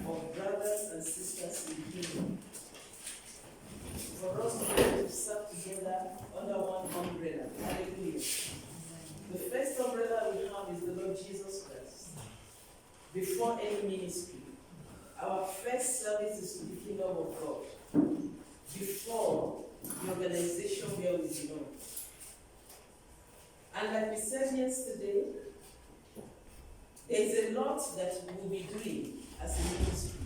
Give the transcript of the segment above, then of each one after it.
of brothers and sisters in Him. For us to be able to serve together under one umbrella. Hallelujah. The first umbrella we have is the Lord Jesus Christ. Before any ministry, our first service is to the kingdom of God. Before the organization where we belong. And like we said yesterday, there's a lot that we'll be doing as a ministry.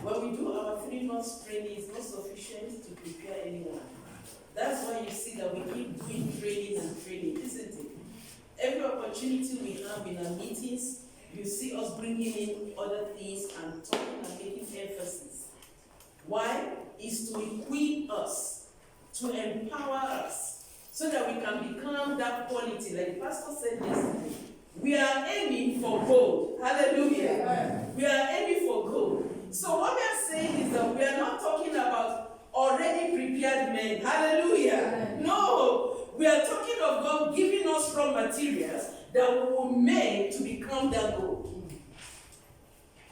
When we do our 3 months training, it's not sufficient to prepare anyone. That's why you see that we keep doing training, isn't it? Every opportunity we have in our meetings, you see us bringing in other things and talking and making emphasis. Why? Is to equip us, to empower us, so that we can become that quality, like the pastor said yesterday. We are aiming for gold. Hallelujah. Amen. We are aiming for gold. So what we are saying is that we are not talking about already prepared men. Hallelujah. Amen. No. We are talking of God giving us raw materials that we will make to become that gold.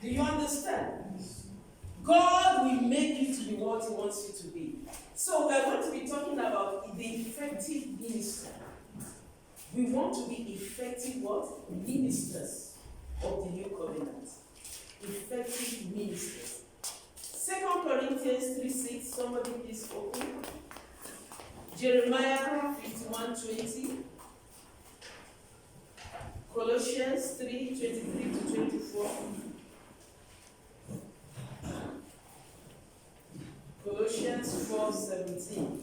Do you understand? God will make you to be what He wants you to be. So we are going to be talking about the effective minister. We want to be effective what? Ministers of the new covenant. Effective ministers. 2 Corinthians 3:6. Somebody please open. Jeremiah 51:20. Colossians 3:23 to 24. Colossians 4:17.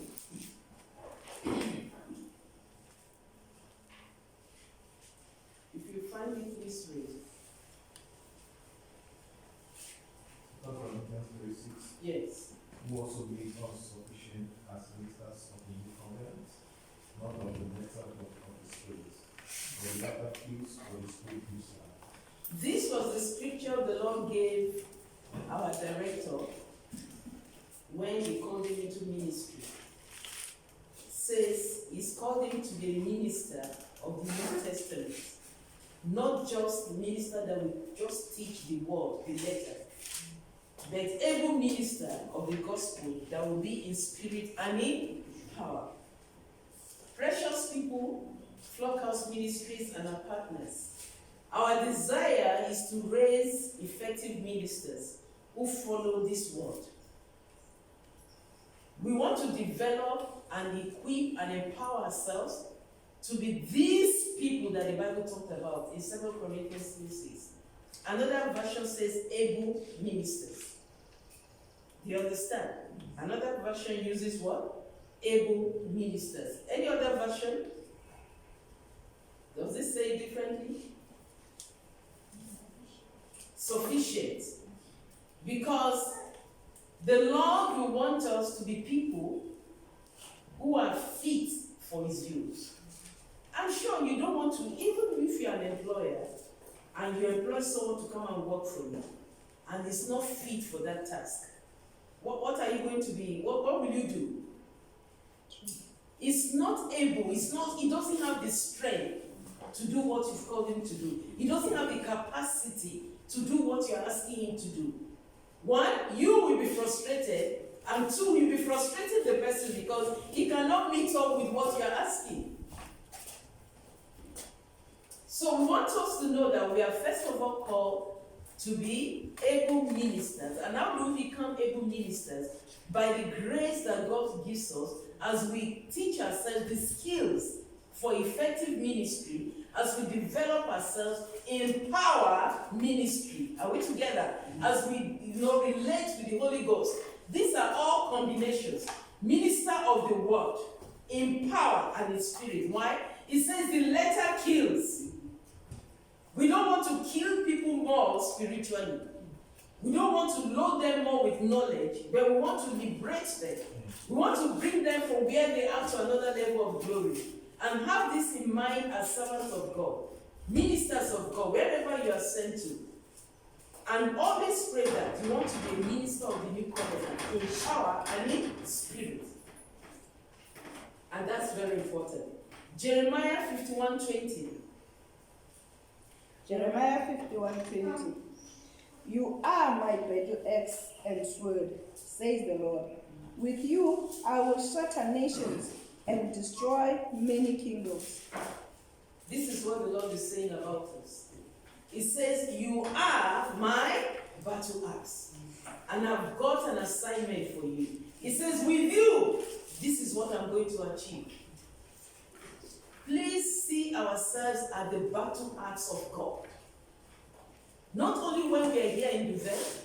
If you find it, please read. Corinthians 3:6. Yes. Who also made us sufficient as ministers of the new covenant, not of the letter but of the Spirit. The letter kills, but the Spirit gives life. This was the scripture the Lord gave our director when He called him into ministry. It says He's called him to be a minister of the New Testament. Not just minister that will just teach the word, the letter, but able minister of the gospel that will be in spirit and in power. Precious people, Flockhouse Ministries and our partners, our desire is to raise effective ministers who follow this word. We want to develop and equip and empower ourselves to be these people that the Bible talked about in 2 Corinthians 3:6. Another version says able ministers. Do you understand? Another version uses what? Able ministers. Any other version? Does it say it differently? Sufficient. Because the Lord will want us to be people who are fit for His use. I'm sure you don't want to, even if you're an employer and you employ someone to come and work for you and it's not fit for that task, what are you going to be? What will you do? It's not able, he doesn't have the strength to do what you've called him to do. He doesn't have the capacity to do what you're asking him to do. One, you will be frustrated, and two, you'll be frustrating the person because he cannot meet up with what you're asking. So we want us to know that we are first of all called to be able ministers. And how do we become able ministers? By the grace that God gives us as we teach ourselves the skills for effective ministry, as we develop ourselves in power ministry. Are we together? As we relate with the Holy Ghost. These are all combinations. Minister of the word, in power and in spirit. Why? It says the letter kills. We don't want to kill people more spiritually. We don't want to load them more with knowledge, but we want to liberate them. We want to bring them from where they are to another level of glory. And have this in mind as servants of God, ministers of God, wherever you are sent to. And always pray that you want to be a minister of the new covenant in power and in spirit. And that's very important. Jeremiah 51:20. Jeremiah 51:20. You are my battle axe and sword, says the Lord. With you I will shatter nations and destroy many kingdoms. This is what the Lord is saying about us. He says, you are my battle axe. And I've got an assignment for you. He says, with you, this is what I'm going to achieve. Please see ourselves as the battle axe of God. Not only when we are here in Duvet,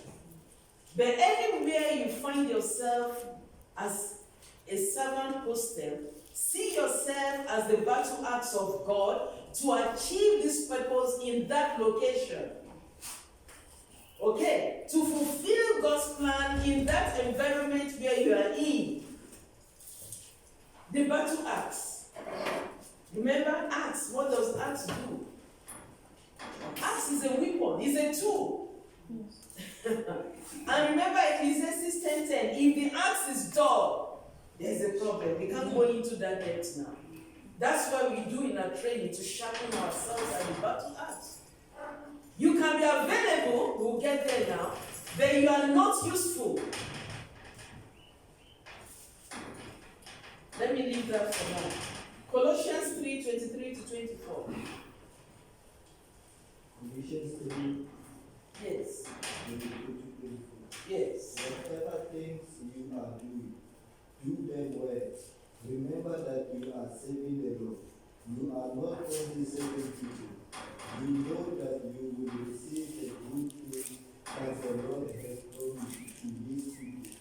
but anywhere you find yourself as a servant posted, see yourself as the battle axe of God to achieve this purpose in that location. Okay? To fulfill God's plan in that environment where you are in. The battle axe. Remember axe. What does axe do? Axe is a weapon, it's a tool. And remember Ecclesiastes 10:10, if the axe is dull, there's a problem. We can't go into that depth now. That's why we do in our training to sharpen ourselves at the battle axe. You can be available, we'll get there now, but you are not useful. Let me leave that for now. Colossians 3:23-24. Colossians 3, Yes. 22-24. Yes. Whatever things you are doing, do them well. Remember that you are serving the Lord. You are not only serving people. You know that you will receive the good thing that the Lord has promised to His people.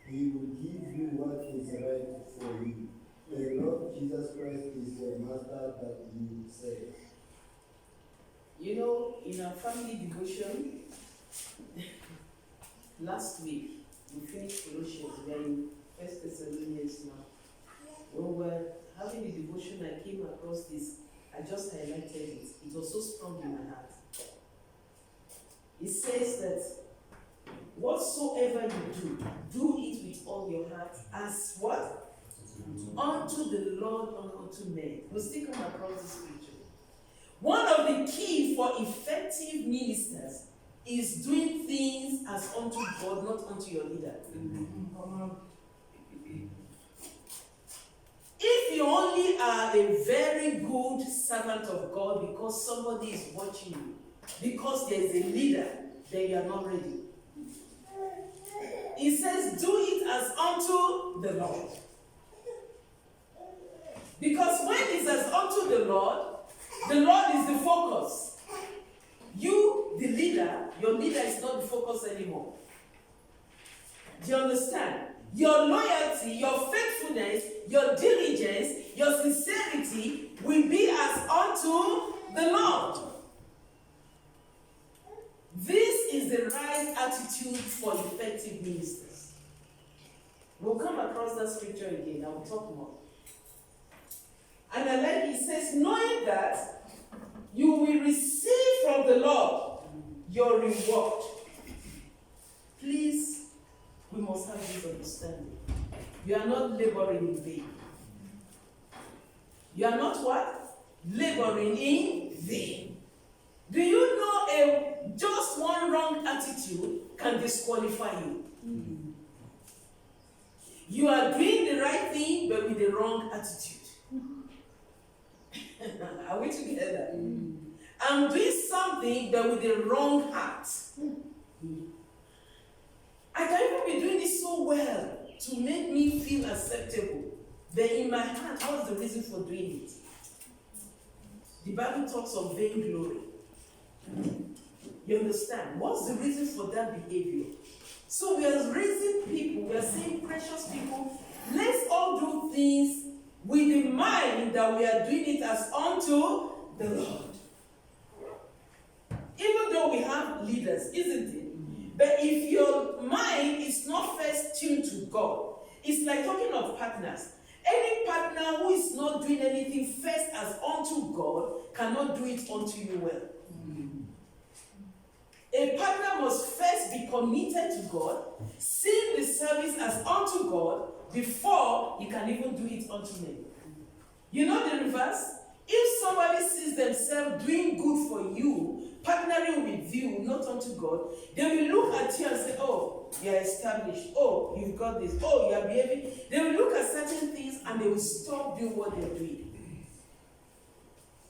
He will give you what is right for you. The Lord Jesus Christ is the master that you serve. You know, in our family devotion, last week, we finished Colossians, we are in 1 Thessalonians now. When we were having the devotion, I came across this, I just highlighted it. It was so strong in my heart. It says that whatsoever you do it with all your heart, as what? Unto the Lord and unto men. We'll still come across this scripture. One of the key for effective ministers is doing things as unto God, not unto your leader. If you only are a very good servant of God because somebody is watching you, because there is a leader, then you are not ready. He says, do it as unto the Lord. Because when it's as unto the Lord is the focus. You, the leader, your leader is not the focus anymore. Do you understand? Your loyalty, your faithfulness, your diligence, your sincerity will be as unto the Lord. This is the right attitude for effective ministers. We'll come across that scripture again. I will talk more. And I like it says, knowing that you will receive from the Lord your reward. Please, we must have this understanding. You are not laboring in vain. You are not what? Laboring in vain. Do you know just one wrong attitude can disqualify you? You are doing the right thing but with the wrong attitude. Are we together? I'm doing something but with the wrong heart. I can even be doing this so well to make me feel acceptable. But in my heart, what's the reason for doing it? The Bible talks of vainglory. You understand? What's the reason for that behavior? So we are raising people, we are saying, precious people, let's all do things with the mind that we are doing it as unto the Lord. Even though we have leaders, isn't it? But if your mind is not first tuned to God, it's like talking of partners. Any partner who is not doing anything first as unto God cannot do it unto you well. A partner must first be committed to God, seeing the service as unto God, before he can even do it unto men. You know the reverse? If somebody sees themselves doing good for you, partnering with you, not unto God, they will look at you and say, oh, you are established. Oh, you've got this. Oh, you are behaving. They will look at certain things and they will stop doing what they're doing.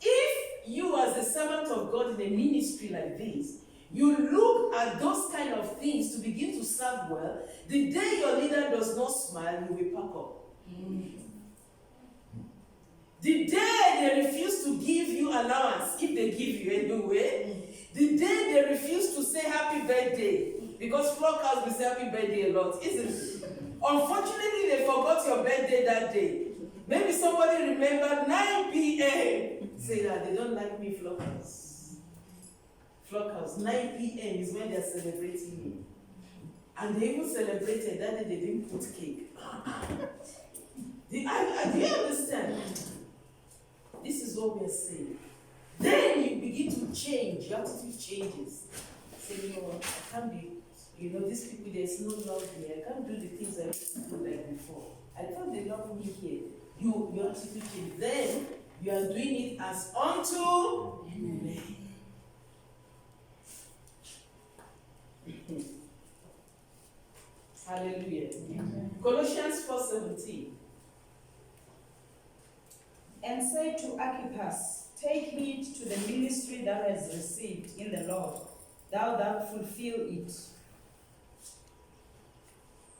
If you, as a servant of God in a ministry like this, you look at those kind of things to begin to serve well, the day your leader does not smile, you will pack up. The day they refuse to give you allowance, if they give you anyway, the day they refuse to say happy birthday, because Flockhouse will say happy birthday a lot, isn't it? Unfortunately, they forgot your birthday that day. Maybe somebody remembered 9 p.m. Say that they don't like me, Flockhouse. Flockhouse, 9 p.m. is when they're celebrating me. And they even celebrated that day, they didn't put cake. Do you understand? This is what we are saying. Then you begin to change, your attitude changes. Say, you know what, I can't be, these people, there's no love here. I can't do the things I used to do like before. I thought they loved me here. Your attitude changes. Then you are doing it as unto men. Hallelujah. Amen. Colossians 4:17. And say to Archippus, take heed to the ministry thou hast received in the Lord, thou fulfill it.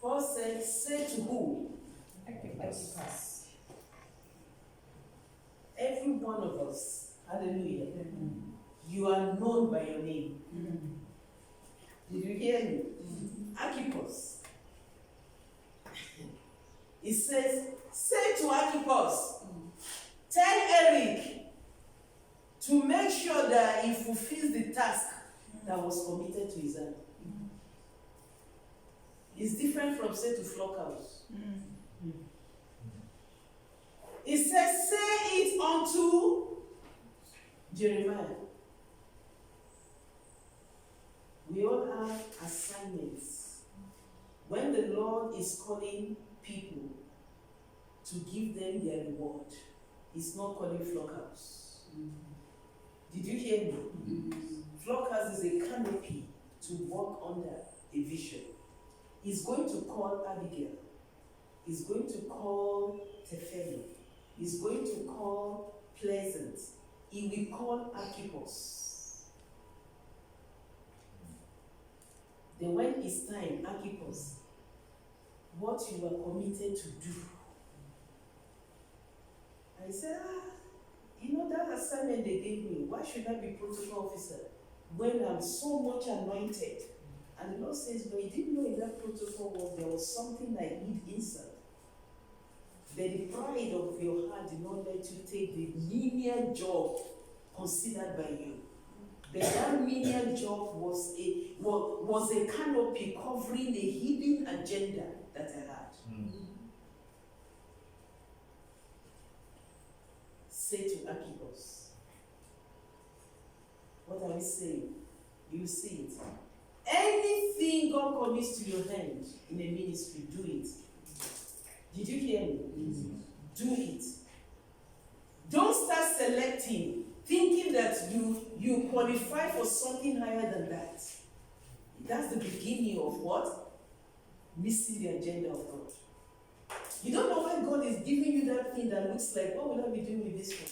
Paul said, say to who? Archippus. Every one of us, hallelujah, you are known by your name. Did you hear me? Archippus. It says, say to Archippus, tell Eric to make sure that he fulfills the task that was committed to his hand. It's different from say to Flockhouse. It says, say it unto Jeremiah. We all have assignments. When the Lord is calling people to give them their reward, He's not calling Flockhouse. Did you hear me? Flockhouse is a canopy to walk under a vision. He's going to call Abigail. He's going to call Teferi. He's going to call Pleasant. He will call Archippus. Then when it's time, Archippus, what you were committed to do. I said, that assignment they gave me, why should I be protocol officer when I'm so much anointed? And the Lord says, but you didn't know in that protocol there was something I hid inside. But the pride of your heart did not let you take the menial job considered by you. But that menial job was a canopy covering a hidden agenda that I had. Say to Archippus, what are we saying? You see it. Anything God commits to your hand in a ministry, do it. Did you hear me? Do it. Don't start selecting, thinking that you qualify for something higher than that. That's the beginning of what? Missing the agenda of God. You don't know why God is giving you that thing that looks like, what will I be doing with this one?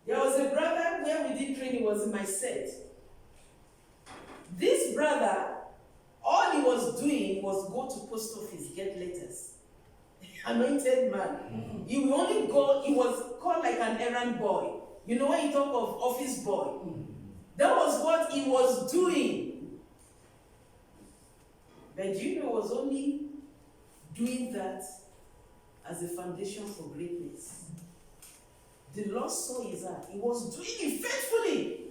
There was a brother where we did training, was in my set. This brother, all he was doing was go to post office, get letters. Anointed man. He will only go, he was called like an errand boy. You know when you talk of office boy? That was what he was doing. But Junior was only doing that as a foundation for greatness. The Lord saw his heart. He was doing it faithfully.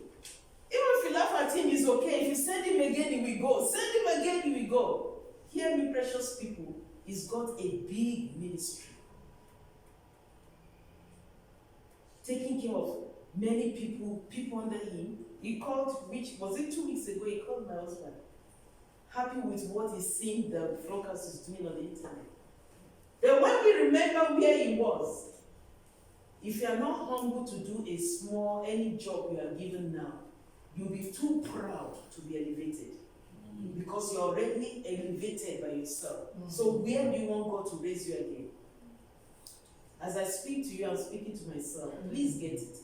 Even if you laugh at him, it's okay. If you send him again, he will go. Send him again, he will go. Hear me, precious people. He's got a big ministry. Taking care of many people under him. He called, was it 2 weeks ago? He called my husband. Happy with what he's seeing the Flockhouse is doing on the internet. Then when we remember where he was If you are not humble to do any job you are given now, you'll be too proud to be elevated. Because you're already elevated by yourself. So where do you want God to raise you again? As I speak to you, I'm speaking to myself. Please get it.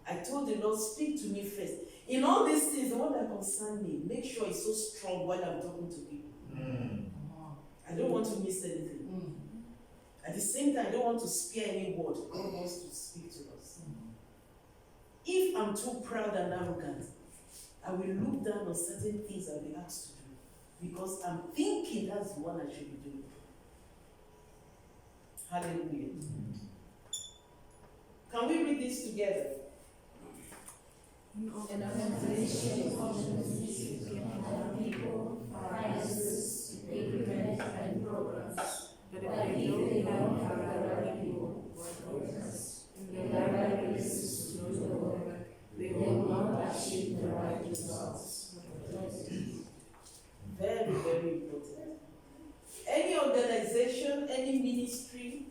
I told the Lord, speak to me first. In all these things, the one that concern me, make sure it's so strong while I'm talking to people. I don't want to miss anything. At the same time, I don't want to spare any word. God wants to speak to us. If I'm too proud and arrogant, I will look down on certain things I'll be asked to do. Because I'm thinking that's the one I should be doing. Hallelujah. Can we read this together? An organization functions to people, finances, equipment, and programs. But if they don't have the right people, workers, and the right places to do the work, they will not achieve the right results. Very, very important. Any organization, any ministry,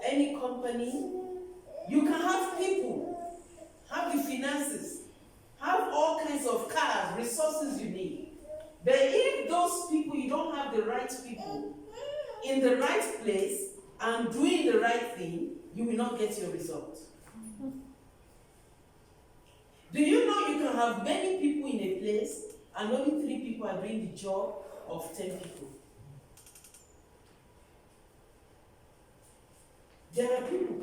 any company, you can have people, have the finances, have all kinds of cars, resources you need. But if those people, you don't have the right people in the right place and doing the right thing, you will not get your result. Do you know you can have many people in a place and only 3 people are doing the job of 10 people? There are people.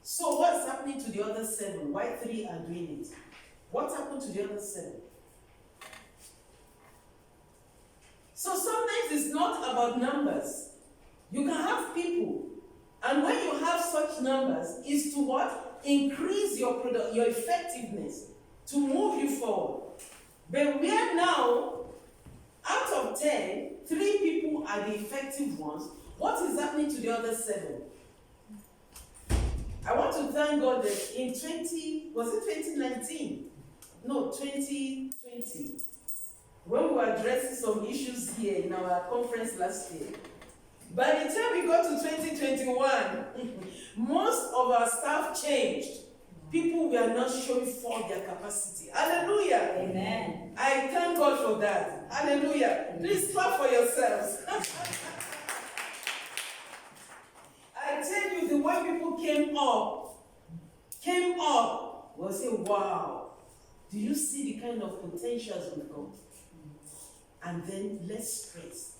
So what's happening to the other 7? Why 3 are doing it? What happened to the other 7? So sometimes it's not about numbers. You can have people, and when you have such numbers, is to what? Increase your effectiveness, to move you forward. But we are now, out of 10, 3 people are the effective ones. What is happening to the other 7? I want to thank God that in 2019? No, 2020. When we were addressing some issues here in our conference last year, by the time we got to 2021, most of our staff changed. People were not showing forth their capacity. Hallelujah. Amen. I thank God for that. Hallelujah. Please clap for yourselves. I tell you, the way people came up, we'll say, wow. Do you see the kind of potentials we've got? And then less stress.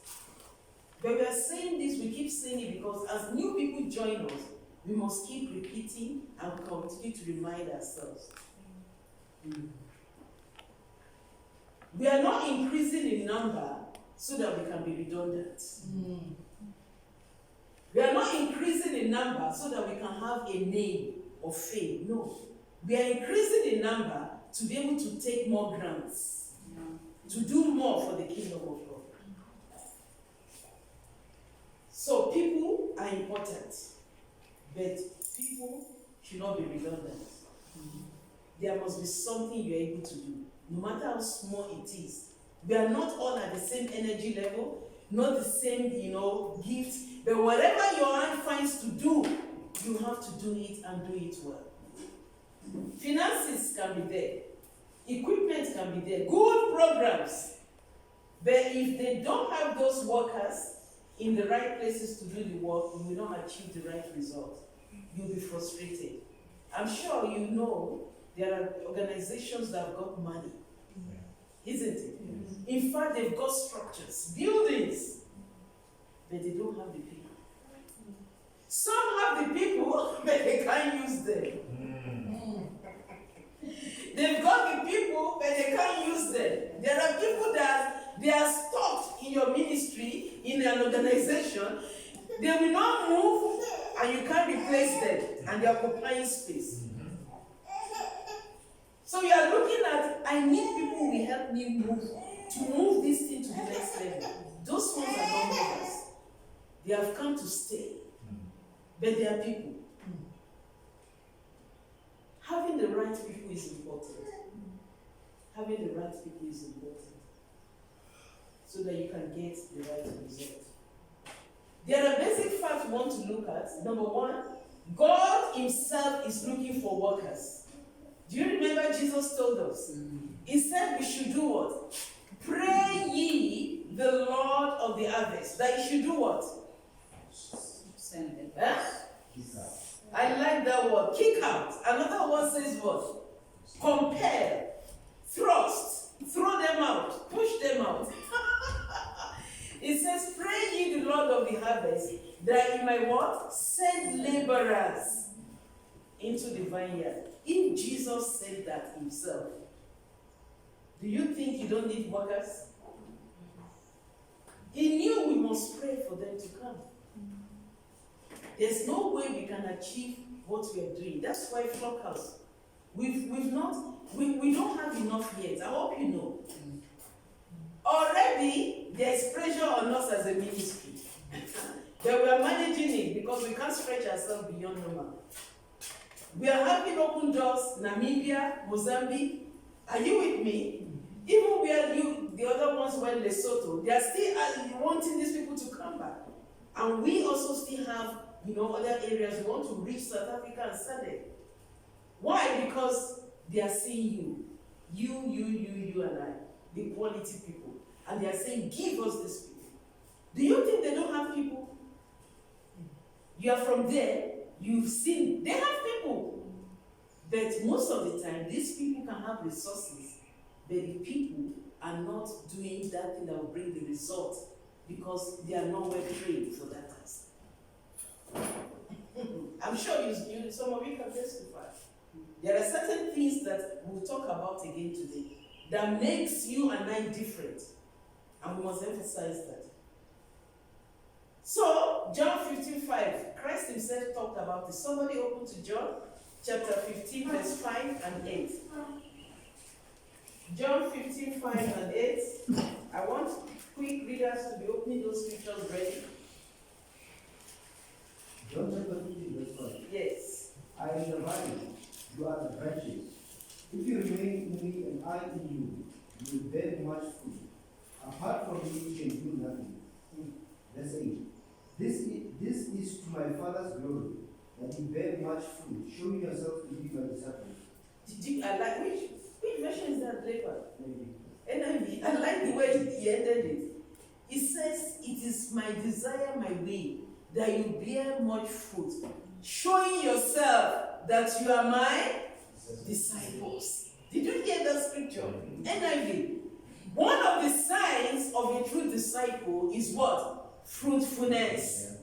But we are saying this, we keep saying it because as new people join us, we must keep repeating and continue to remind ourselves. We are not increasing in number so that we can be redundant. We are not increasing in number so that we can have a name or fame. No. We are increasing in number to be able to take more grants, to do more for the kingdom of God. So people are important, but people should not be redundant. There must be something you are able to do, no matter how small it is. We are not all at the same energy level, not the same, gifts, but whatever your hand finds to do, you have to do it and do it well. Finances can be there, equipment can be there, good programs. But if they don't have those workers in the right places to do the work, you will not achieve the right result. You'll be frustrated. I'm sure you know there are organizations that have got money, isn't it? In fact, they've got structures, buildings, but they don't have the people. Some have the people, but they can't use them. They've got the people, but they can't use them. There are people that they are stuck in your ministry, in an organization. They will not move, and you can't replace them, and they are occupying space. So you are looking at, I need people who will help me move this thing to the next level. Those ones are not movers. They have come to stay, but they are people. Having the right people is important. Having the right people is important. So that you can get the right result. There are basic facts we want to look at. Number one, God himself is looking for workers. Do you remember Jesus told us? He said we should do what? Pray ye the Lord of the harvest. That he should do what? Send them. Huh? I like that word. Kick out. Another one says what? Compel. Thrust. Throw them out. Push them out. It says, pray ye the Lord of the harvest, that he might what? Send laborers into the vineyard. If Jesus said that himself, do you think you don't need workers? He knew we must pray for them to come. There's no way we can achieve what we are doing. That's why Flockhouse, we don't have enough yet. I hope you know. Already, there's pressure on us as a ministry. But we are managing it because we can't stretch ourselves beyond normal. We are having open doors, Namibia, Mozambique. Are you with me? Even where the other ones went Lesotho, they are still wanting these people to come back. And we also still have, other areas we want to reach South Africa and SADC. Why? Because they are seeing you. You and I, the quality people. And they are saying, give us these people. Do you think they don't have people? You are from there, you've seen, they have people. But most of the time, these people can have resources, but the people are not doing that thing that will bring the result because they are not well trained for that task. I'm sure some of you can testify. There are certain things that we'll talk about again today that makes you and I different. And we must emphasize that. So, John 15:5, Christ himself talked about this. Somebody open to John chapter 15, verse 5 and 8. John 15:5 and 8. I want quick readers to be opening those scriptures ready. John chapter 15, verse 5. Yes. I am the vine, you are the branches. If you remain in me and I in you, you will bear much fruit. Apart from me, you can do nothing. Verse 8. This is to my Father's glory, that you bear much fruit, showing yourself to be my disciples. I like which version is that, Draper? NIV. I like the way he ended it. He says, it is my desire, my way, that you bear much fruit, showing yourself that you are my disciples. Did you hear that scripture? NIV. One of the signs of a true disciple is what? Fruitfulness.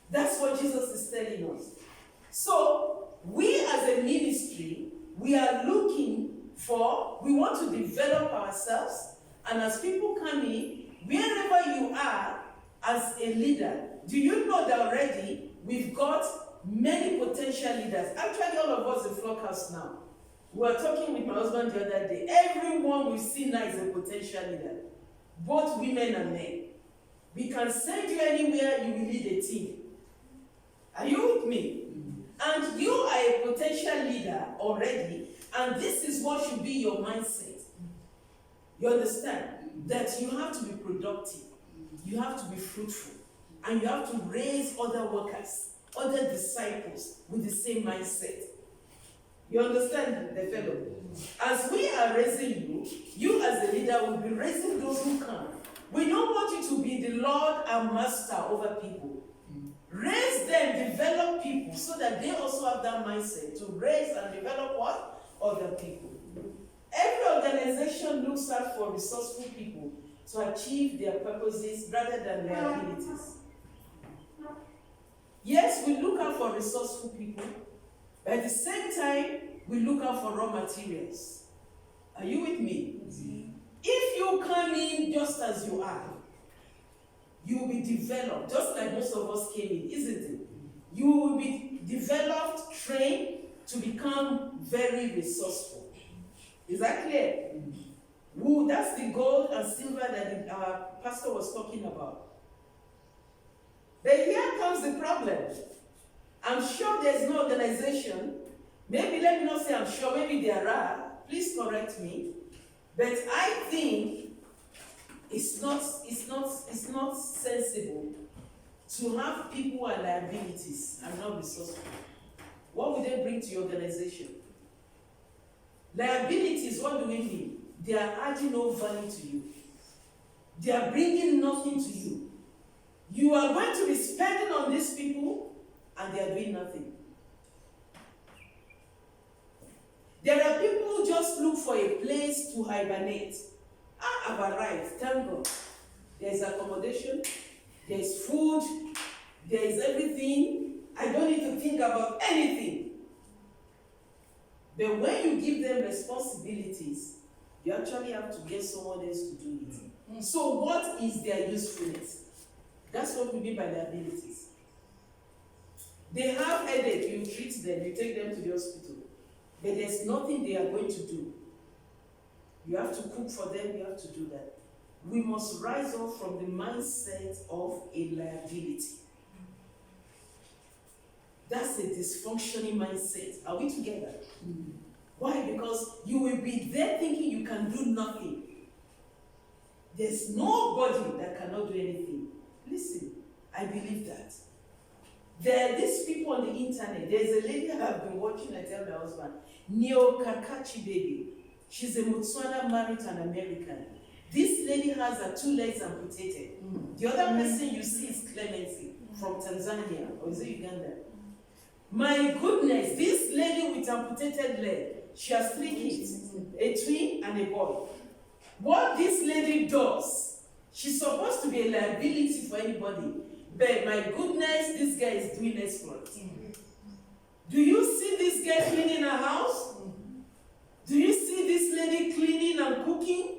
That's what Jesus is telling us. So, we as a ministry, we are looking for, we want to develop ourselves, and as people come in, wherever you are as a leader, do you know that already we've got many potential leaders? Actually, all of us in Flockhouse now. We were talking with my husband the other day. Everyone we see now is a potential leader, both women and men. We can send you anywhere, you will lead a team. Are you with me? And you are a potential leader already, and this is what should be your mindset. You understand? That you have to be productive, you have to be fruitful, and you have to raise other workers, other disciples with the same mindset. You understand, the fellow? As we are raising you as a leader will be raising those who come. We don't want you to be the Lord and Master over people. Raise them, develop people, so that they also have that mindset to raise and develop what? Other people. Every organization looks out for resourceful people to achieve their purposes rather than their abilities. Yes, we look out for resourceful people, but at the same time, we look out for raw materials. Are you with me? If you come in just as you are, you will be developed, just like most of us came in, isn't it? You will be developed, trained to become very resourceful. Is that clear? That's the gold and silver that our pastor was talking about. But here comes the problem. I'm sure there's no organization, maybe let me not say I'm sure, maybe there are, please correct me, but I think it's not sensible to have people and liabilities and not resourceful. What will they bring to your organization? Liabilities, what do we mean? They are adding no value to you. They are bringing nothing to you. You are going to be spending on these people and they are doing nothing. There are people who just look for a place to hibernate. I've arrived, thank God. There is accommodation, there is food, there is everything. I don't need to think about anything. But when you give them responsibilities, you actually have to get someone else to do it. So what is their usefulness? That's what we mean by liabilities. They have headache, you treat them, you take them to the hospital. But there's nothing they are going to do. You have to cook for them, you have to do that. We must rise up from the mindset of a liability. That's a dysfunctioning mindset. Are we together? Why? Because you will be there thinking you can do nothing. There's nobody that cannot do anything. Listen, I believe that. There are these people on the internet. There's a lady I've been watching, I tell my husband, Neo Kakachi baby. She's a Botswana married to an American. This lady has her 2 legs amputated. The other person you see is Clemency from Tanzania, or is it Uganda? My goodness, this lady with amputated leg, she has 3 kids, a twin and a boy. What this lady does, she's supposed to be a liability for anybody, but my goodness, this guy is doing exploits. Do you see this guy cleaning her house? Do you see this lady cleaning and cooking?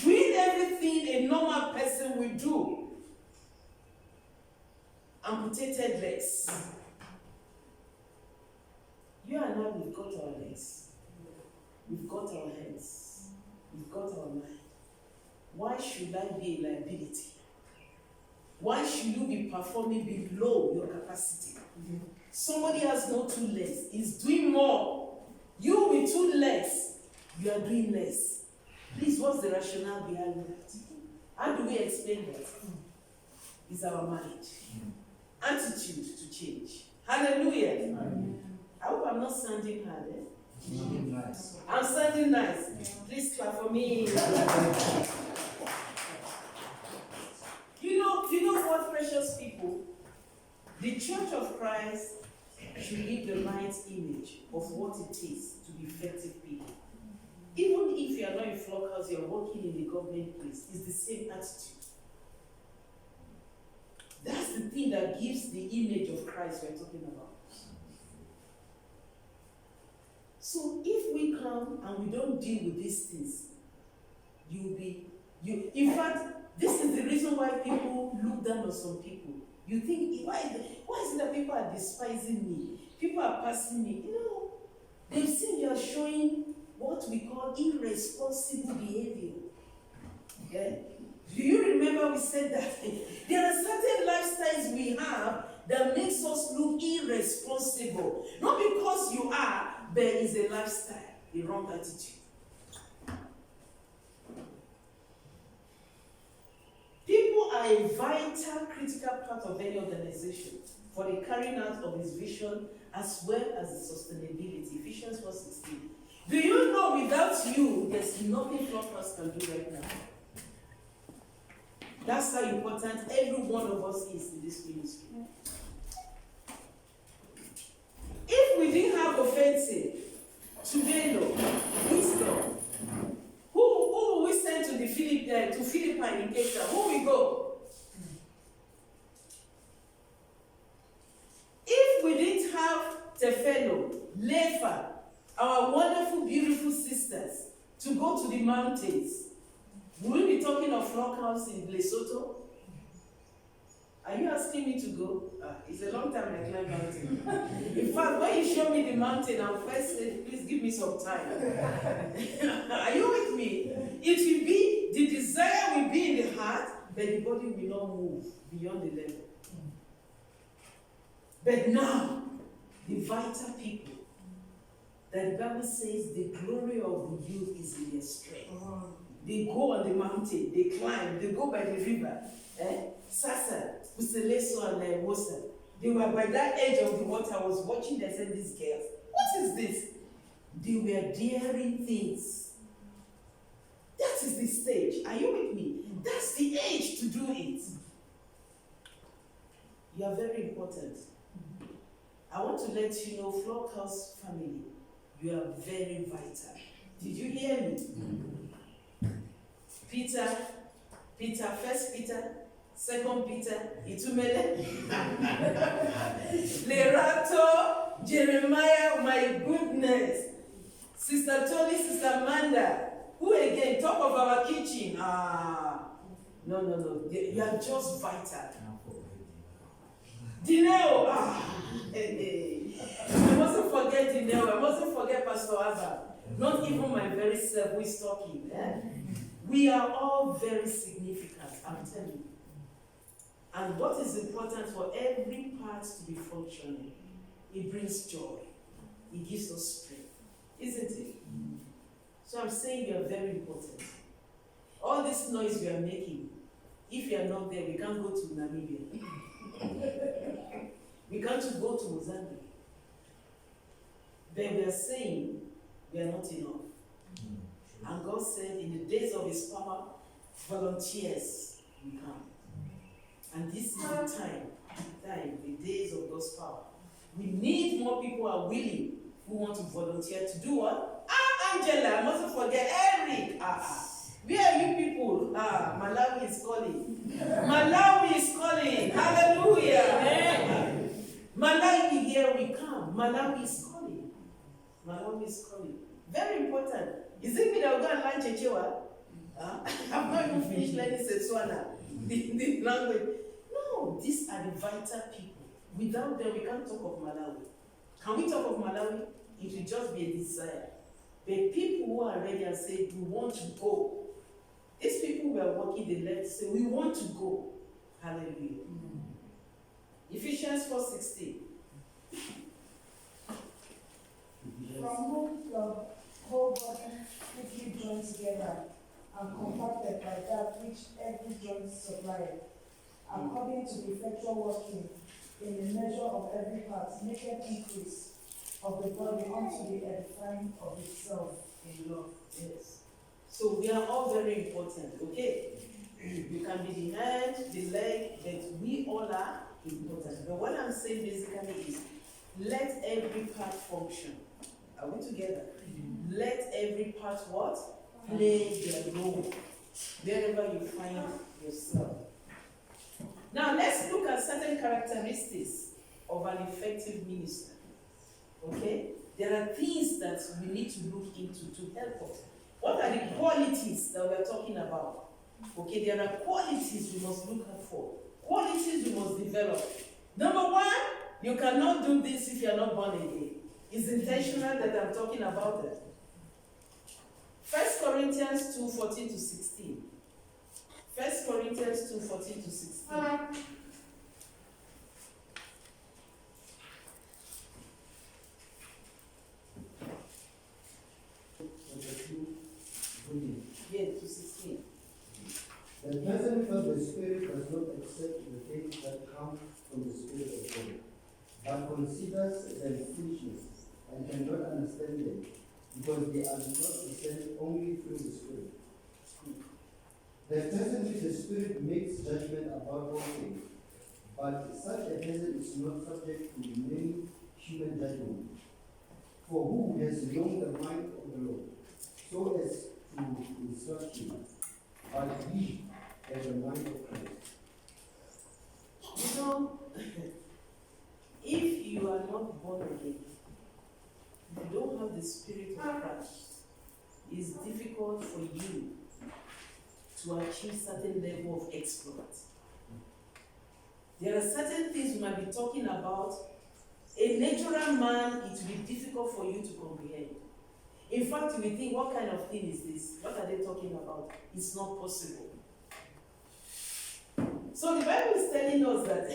Doing everything a normal person will do. Amputated legs. You and I, we've got our legs. We've got our hands. We've got our mind. Why should I be a liability? Why should you be performing below your capacity? Somebody has no 2 legs, is doing more. You with 2 legs, you are doing less. Please, what's the rationale behind that? How do we explain that? It's our mind. Attitude to change. Hallelujah. Amen. I hope I'm not sounding hard. Nice. I'm sounding nice. Please clap for me. You know what, precious people? The Church of Christ should give the right image of what it is to be effective people. Even if you are not in Flockhouse, you are working in the government place, it's the same attitude. That's the thing that gives the image of Christ we're talking about. So if we come and we don't deal with these things, in fact, this is the reason why people look down on some people. You think, why is it that people are despising me? People are passing me. They've seen you are showing what we call irresponsible behavior. Yeah. Do you remember we said that? There are certain lifestyles we have that makes us look irresponsible. Not because you are, but it's a lifestyle, a wrong attitude. People are a vital, critical part of any organization for the carrying out of its vision as well as its sustainability. Ephesians 4:16. Do you know without you, there's nothing Flockhouse can do right now? That's how important every one of us is in this ministry. If we didn't have offensive, Tubelo, wisdom, who will we send to Philippi in Asia? Who will go? If we didn't have Tefelo, Lefa, our wonderful, beautiful sisters, to go to the mountains, will we be talking of Flockhouse in Lesotho? Are you asking me to go? It's a long time I climb mountain. In fact, when you show me the mountain, I'll first say, please give me some time. Are you with me? It will be, the desire will be in the heart, but the body will not move beyond the level. But now, the vital people, that the Bible says the glory of the youth is in their strength. They go on the mountain, they climb, they go by the river. Sasa, Puseleso, and Mosa. They were by that edge of the water. I was watching them, said, these girls, what is this? They were daring things. That is the stage. Are you with me? That's the age to do it. You are very important. I want to let you know, Flockhouse family, you are very vital. Did you hear me? Peter, 1 Peter, 2 Peter, Itumele, Lerato, Jeremiah, my goodness. Sister Tony, Sister Amanda, who again, top of our kitchen. No. You are just vital. Dineo, I mustn't forget Dineo. I mustn't forget Pastor Abba. Not even my very self who is talking. We are all very significant, I'm telling you. And what is important for every part to be functioning? It brings joy. It gives us strength. Isn't it? So I'm saying you are very important. All this noise we are making, if you are not there, we can't go to Namibia. We can't go to Mozambique. But we are saying we are not enough. And God said in the days of his power, volunteers will come. And this is the time, the days of God's power. We need more people who are willing, who want to volunteer to do what? Angela, I mustn't forget Eric. Where are you people? Malawi is calling. Malawi is calling. Hallelujah. Malawi, here we come. Malawi is calling. Malawi is calling. Very important. Is it me that will go and learn Chechewa? I've not even finished learning Setswana, the language. No, these are the vital people. Without them, we can't talk of Malawi. Can we talk of Malawi? It will just be a desire. But people who are ready and say, we want to go. These people who are working, they left say, we want to go. Hallelujah. Ephesians 4:16. From whom the whole body fitly joined together and compacted by that which every joint supplied, according to the effectual working in the measure of every part, maketh increase of the body unto the edifying of itself In love, yes. So we are all very important, okay? You can be the hand, the leg, but we all are important. But what I'm saying basically is, let every part function. Are we together? Let every part what? Play their role. Wherever you find yourself. Now let's look at certain characteristics of an effective minister. Okay? There are things that we need to look into to help us. What are the qualities that we're talking about? Okay, there are qualities we must look out for. Qualities we must develop. Number one, you cannot do this if you're not born again. It's intentional that I'm talking about it. 1 Corinthians 2:14-16. 1 Corinthians 2:14-16. Yeah, 2:16. The person of the Spirit does not accept the things that come from the Spirit of God, but considers them foolishness and cannot understand them, because they are not discerned only through the Spirit. The person with the Spirit makes judgment about all things, but such a person is not subject to many human judgment. For who has known the mind of the Lord, so as to instruct him? But he has the mind of Christ. You know, if you are not born again, if you don't have the Spirit of Christ, it's difficult for you to achieve certain level of exploit. There are certain things we might be talking about. A natural man, it will be difficult for you to comprehend. In fact, you will think, what kind of thing is this? What are they talking about? It's not possible. So the Bible is telling us that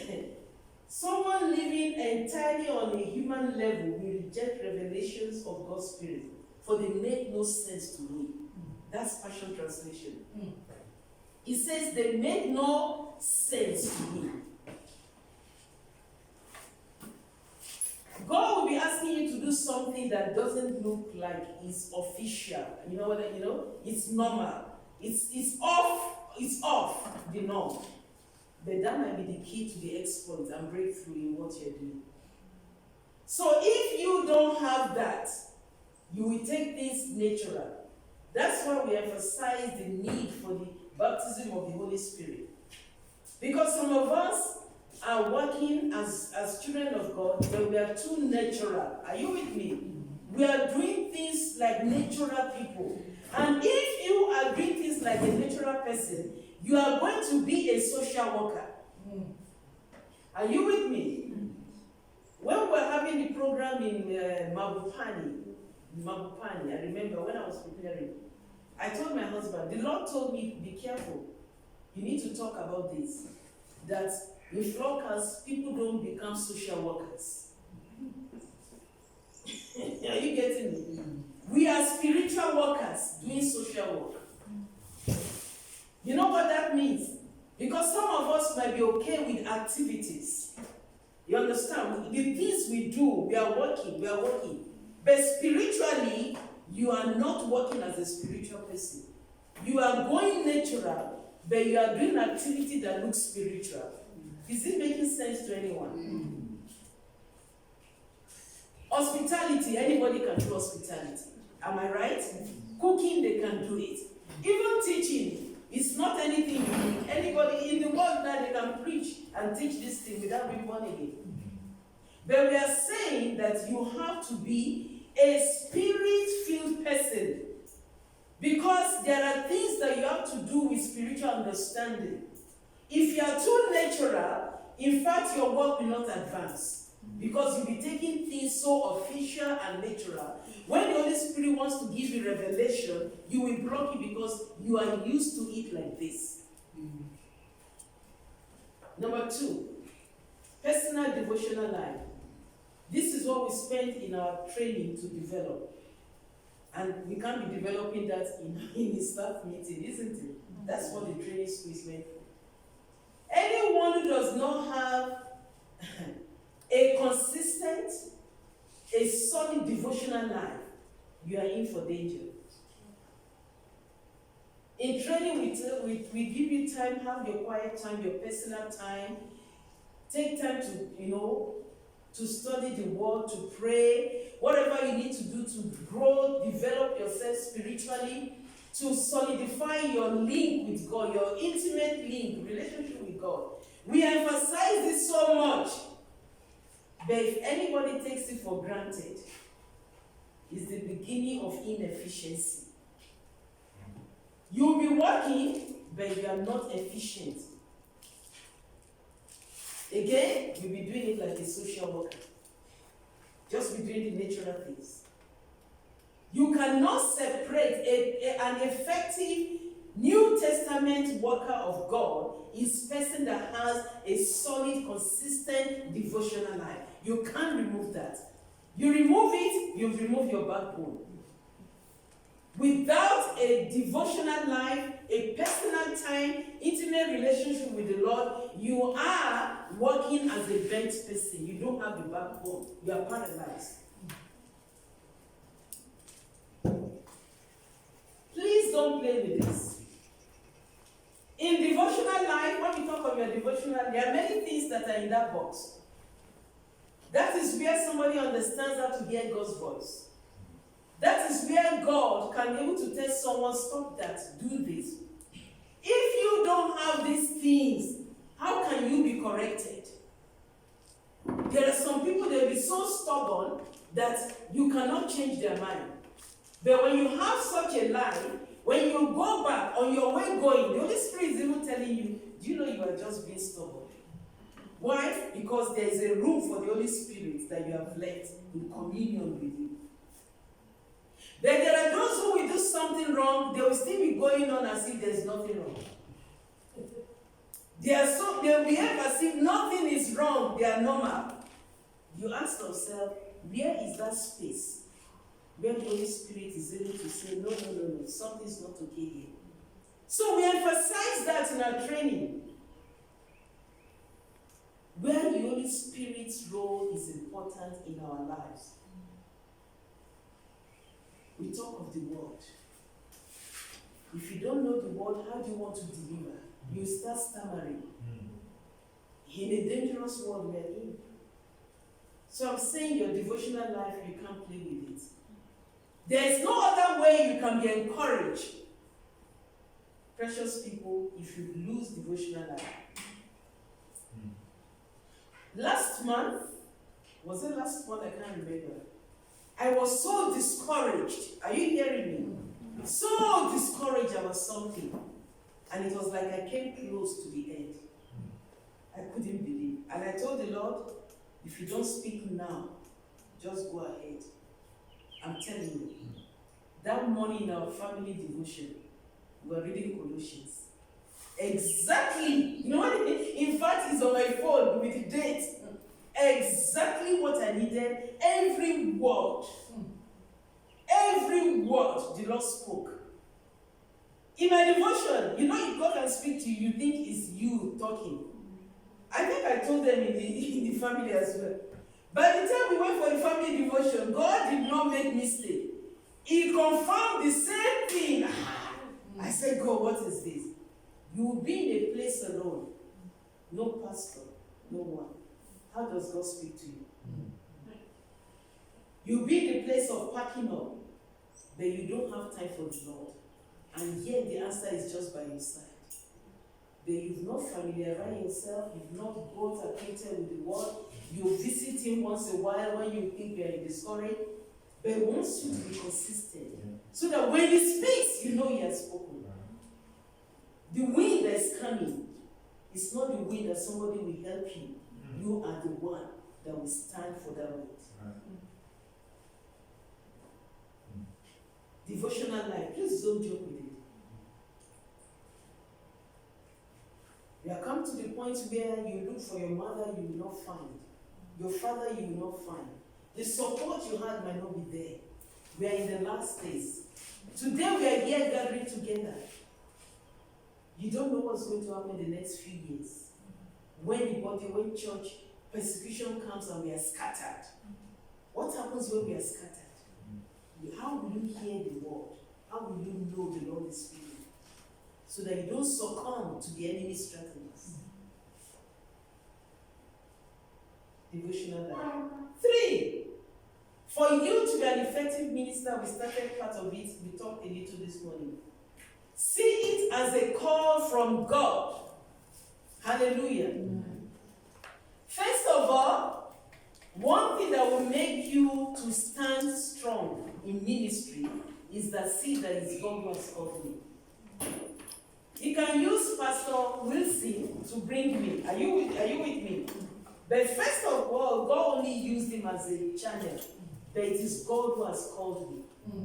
someone living entirely on a human level will reject revelations of God's Spirit, for they make no sense to me. That's Passion Translation. It says they made no sense to me. God will be asking you to do something that doesn't look like it's official. You know what? It's normal. It's off the norm. But that might be the key to the exploit and breakthrough in what you're doing. So if you don't have that, you will take things natural. That's why we emphasize the need for the baptism of the Holy Spirit. Because some of us are working as children of God, but we are too natural. Are you with me? We are doing things like natural people. And if you are doing things like a natural person, you are going to be a social worker. Are you with me? When we were having the program in Mabupani, I remember when I was preparing, I told my husband, the Lord told me, be careful. You need to talk about this. That in Flockers, people don't become social workers. Are you getting me? We are spiritual workers doing social work. You know what that means? Because some of us might be okay with activities. You understand? The things we do, we are working. But spiritually, you are not working as a spiritual person. You are going natural, but you are doing activity that looks spiritual. Is it making sense to anyone? Hospitality, anybody can do hospitality. Am I right? Cooking, they can do it. Even teaching, it's not anything unique. Anybody in the world now, they can preach and teach this thing without being born again. But we are saying that you have to be a spirit-filled person. Because there are things that you have to do with spiritual understanding. If you are too natural, in fact, your work will not advance. Because you'll be taking things so official and natural. When the Holy Spirit wants to give you revelation, you will block it because you are used to it like this. Number 2, personal devotional life. This is what we spent in our training to develop. And we can't be developing that in the staff meeting, isn't it? That's what the training school is meant for. Anyone who does not have a consistent, a solid devotional life, you are in for danger. In training, we give you time, have your quiet time, your personal time. Take time to study the word, to pray, whatever you need to do to grow, develop yourself spiritually, to solidify your link with God, your intimate link, relationship with God. We emphasize this so much, but if anybody takes it for granted, it's the beginning of inefficiency. You'll be working, but you are not efficient. Again, you'll be doing it like a social worker. Just be doing the natural things. You cannot separate an effective New Testament worker of God is a person that has a solid, consistent devotional life. You can't remove that. You remove it, you remove your backbone. Without a devotional life, a personal time, intimate relationship with the Lord, you are working as a bent person. You don't have the backbone. You are paralyzed. Please don't play with this. In devotional life, when we talk of your devotional, there are many things that are in that box. That is where somebody understands how to hear God's voice. That is where God can be able to tell someone, stop that, do this. If you don't have these things, how can you be corrected? There are some people, they'll be so stubborn that you cannot change their mind. But when you have such a life, when you go back on your way going, the Holy Spirit is even telling you, do you know you are just being stubborn? Why? Because there is a room for the Holy Spirit that you have left in communion with you. But there are those who will do something wrong, they will still be going on as if there's nothing wrong. They will behave as if nothing is wrong, they are normal. You ask yourself, where is that space where the Holy Spirit is able to say, no, something's not okay here. So we emphasize that in our training, where the Holy Spirit's role is important in our lives. We talk of the word. If you don't know the word, how do you want to deliver? You start stammering. In a dangerous world we are in. So I'm saying your devotional life, you can't play with it. There is no other way you can be encouraged. Precious people, if you lose devotional life. Last month, was it last month? I can't remember. I was so discouraged. Are you hearing me? So discouraged about something. And it was like I came close to the end. I couldn't believe. And I told the Lord, if you don't speak now, just go ahead. I'm telling you. That morning in our family devotion, we were reading Colossians. Exactly. You know what? In fact, it's on my phone with the date. Exactly what I needed. Every word the Lord spoke. In my devotion, you know, if God can speak to you, you think it's you talking. I think I told them in the family as well. By the time we went for the family devotion, God did not make mistake. He confirmed the same thing. I said, God, what is this? You will be in a place alone. No pastor, no one. How does God speak to you? You'll be in the place of packing up, but you don't have time for the Lord. And yet the answer is just by your side. But you've not familiarized yourself, you've not got acquainted with the word, you visit him once in a while when you think you are discouraged, but he wants you to be consistent. So that when he speaks, you know he has spoken. The wind that is coming is not the wind that somebody will help you. You are the one that will stand for that wind. Devotional life, please don't joke with it. You have come to the point where you look for your mother, you will not find. Your father, you will not find. The support you had might not be there. We are in the last days. Today we are here gathering together. You don't know what's going to happen in the next few years. When church persecution comes and we are scattered. What happens when we are scattered? How will you hear the word? How will you know the Lord is speaking? So that you don't succumb to the enemy's strategies. Devotional life. 3, for you to be an effective minister, we started part of it, we talked a little this morning. See it as a call from God. Hallelujah. First of all, one thing that will make you to stand strong in ministry is that seed that is God who has called me. He can use Pastor Wilson to bring me. Are you with me? But first of all, God only used him as a channel. But it is God who has called me.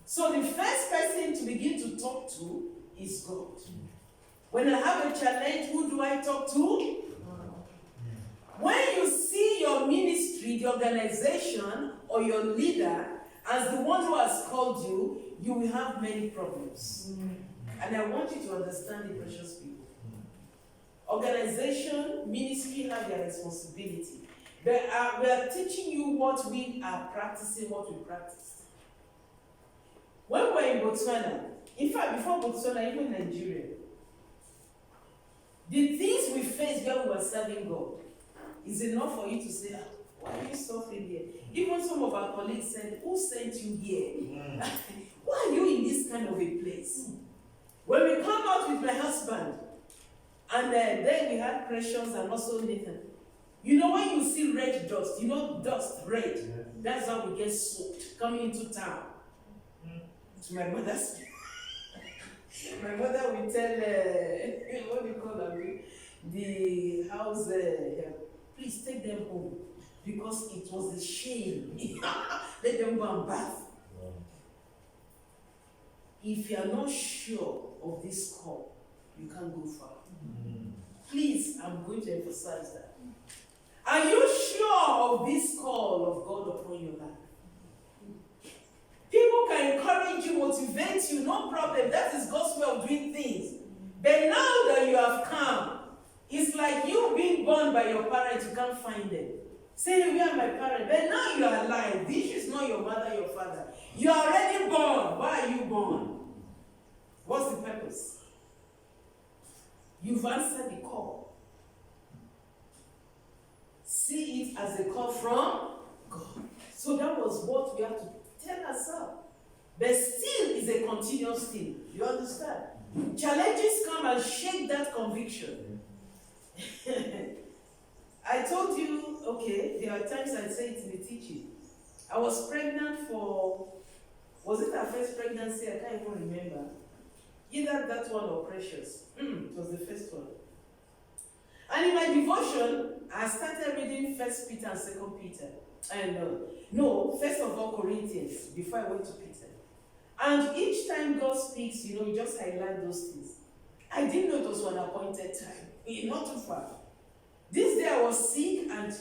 So the first person to begin to talk to is God. When I have a challenge, who do I talk to? When you see your ministry, the organization, or your leader as the one who has called you, you will have many problems. And I want you to understand the precious people. Organization, ministry have their responsibility. But we are teaching you what we are practicing, what we practice. When we were in Botswana, in fact, before Botswana, even Nigeria, the things we faced when we were serving God is enough for you to say, why are you suffering here? Even some of our colleagues said, who sent you here? Why are you in this kind of a place? When we come out with my husband, and then we had Precious and also Nathan. You know when you see red dust, you know dust, red, that's how we get soaked coming into town. To my mother's my mother will tell, what do you call them? The house, please take them home. Because it was a shame. Let them go and bath. If you are not sure of this call, you can't go far. Please, I'm going to emphasize that. Are you sure of this call of God upon your life? encourage you, motivate you, no problem. That is God's way of doing things. But now that you have come, it's like you being born by your parents, you can't find them. Say, where are my parents? But now you are alive. This is not your mother, your father. You are already born. Why are you born? What's the purpose? You've answered the call. See it as a call from God. So that was what we have to tell ourselves. But still is a continuous thing. You understand? Challenges come and shake that conviction. I told you, okay, there are times I say it in the teaching. I was pregnant was it our first pregnancy? I can't even remember. Either that one or Precious. It was the first one. And in my devotion, I started reading 1 Peter and 2 Peter. And first of all, Corinthians, before I went to Peter. And each time God speaks, you just highlight those things. I didn't know it was an appointed time. Not too far. This day I was sick, and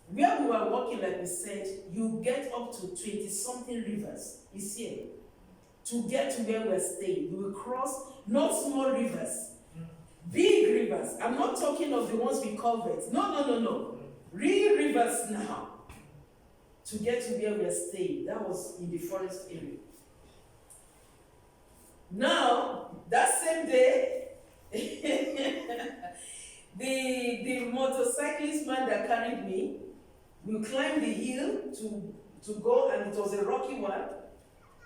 where we were walking, like we said, you get up to 20-something rivers. It's here. To get to where we're staying, we will cross not small rivers, big rivers. I'm not talking of the ones we covered. No. Real rivers now. To get to where we're staying. That was in the forest area. Now, that same day, the motorcyclist man that carried me, we climbed the hill to go, and it was a rocky one.